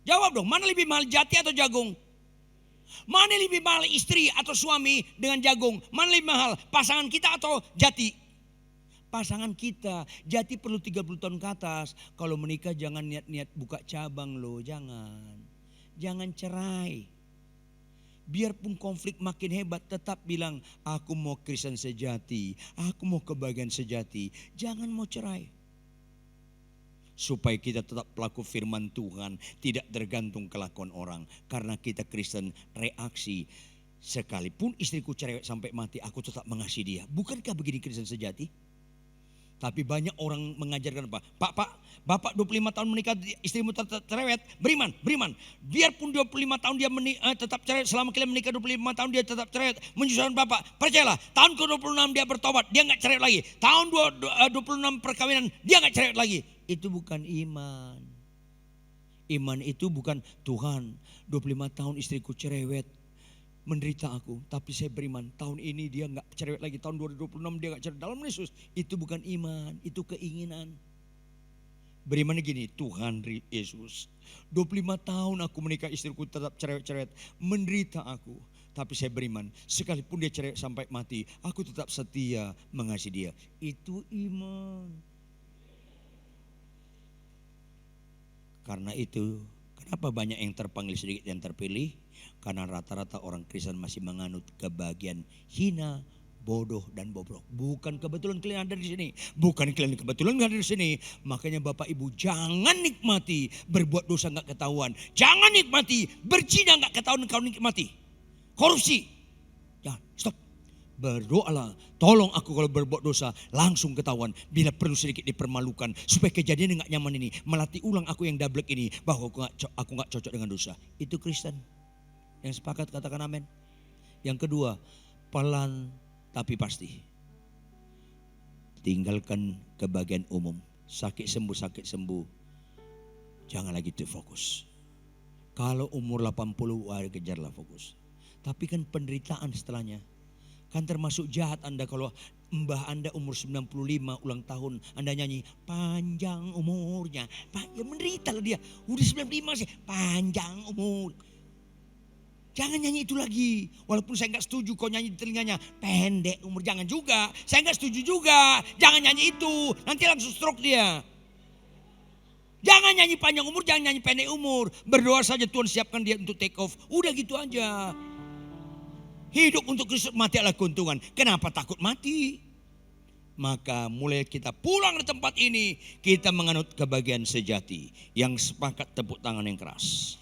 Jawab dong, mana lebih mahal jati atau jagung? Mana lebih mahal istri atau suami dengan jagung? Mana lebih mahal pasangan kita atau jati? Pasangan kita, jati perlu 30 tahun ke atas. Kalau menikah jangan niat-niat buka cabang loh, jangan. Jangan cerai. Biarpun konflik makin hebat, tetap bilang aku mau Kristen sejati. Aku mau kebahagiaan sejati. Jangan mau cerai. Supaya kita tetap pelaku firman Tuhan, tidak tergantung kelakuan orang. Karena kita Kristen reaksi. Sekalipun istriku cerewet sampai mati, aku tetap mengasihi dia. Bukankah begini Kristen sejati? Tapi banyak orang mengajarkan apa? Bapak 25 tahun menikah, istrimu tetap cerewet, beriman. Biarpun 25 tahun dia tetap cerewet, selama kalian menikah 25 tahun dia tetap cerewet, menyusahkan Bapak. Percayalah, tahun ke-26 dia bertobat, dia gak cerewet lagi. Tahun 26 perkawinan, dia gak cerewet lagi. Itu bukan iman. Iman itu bukan Tuhan, 25 tahun istriku cerewet, menderita aku, tapi saya beriman. Tahun ini dia gak cerewet lagi. Tahun 2026 dia gak cerewet. Dalam Yesus, itu bukan iman, itu keinginan. Beriman gini, Tuhan Yesus, 25 tahun aku menikah, istriku tetap cerewet-cerewet, menderita aku. Tapi saya beriman, sekalipun dia cerewet sampai mati, aku tetap setia mengasihi dia. Itu iman. Karena itu, kenapa banyak yang terpanggil sedikit yang terpilih? Karena rata-rata orang Kristen masih menganut kebahagiaan hina, bodoh dan bobrok. Bukan kebetulan kalian ada di sini. Bukan kalian kebetulan ada di sini. Makanya Bapak Ibu jangan nikmati berbuat dosa gak ketahuan. Jangan nikmati berzina gak ketahuan kau nikmati. Korupsi. Jangan, stop. Berdoalah, tolong aku kalau berbuat dosa langsung ketahuan. Bila perlu sedikit dipermalukan supaya kejadian yang gak nyaman ini melatih ulang aku yang dablek ini bahwa aku gak cocok dengan dosa. Itu Kristen. Yang sepakat katakan amin. Yang kedua, pelan tapi pasti. Tinggalkan kebahagiaan umum. Sakit sembuh. Jangan lagi terfokus. Kalau umur 80, kejarlah fokus. Tapi kan penderitaan setelahnya. Kan termasuk jahat Anda kalau mbah Anda umur 95 ulang tahun. Anda nyanyi panjang umurnya. Ya menderita lah dia. Udah 95 sih, panjang umur. Jangan nyanyi itu lagi. Walaupun saya gak setuju kau nyanyi di telinganya. Pendek umur, jangan juga. Saya gak setuju juga. Jangan nyanyi itu. Nanti langsung stroke dia. Jangan nyanyi panjang umur, jangan nyanyi pendek umur. Berdoa saja Tuhan siapkan dia untuk take off. Udah gitu aja. Hidup untuk Kristus, mati adalah keuntungan. Kenapa takut mati? Maka mulai kita pulang di tempat ini, kita menganut kebahagiaan sejati. Yang sepakat tepuk tangan yang keras.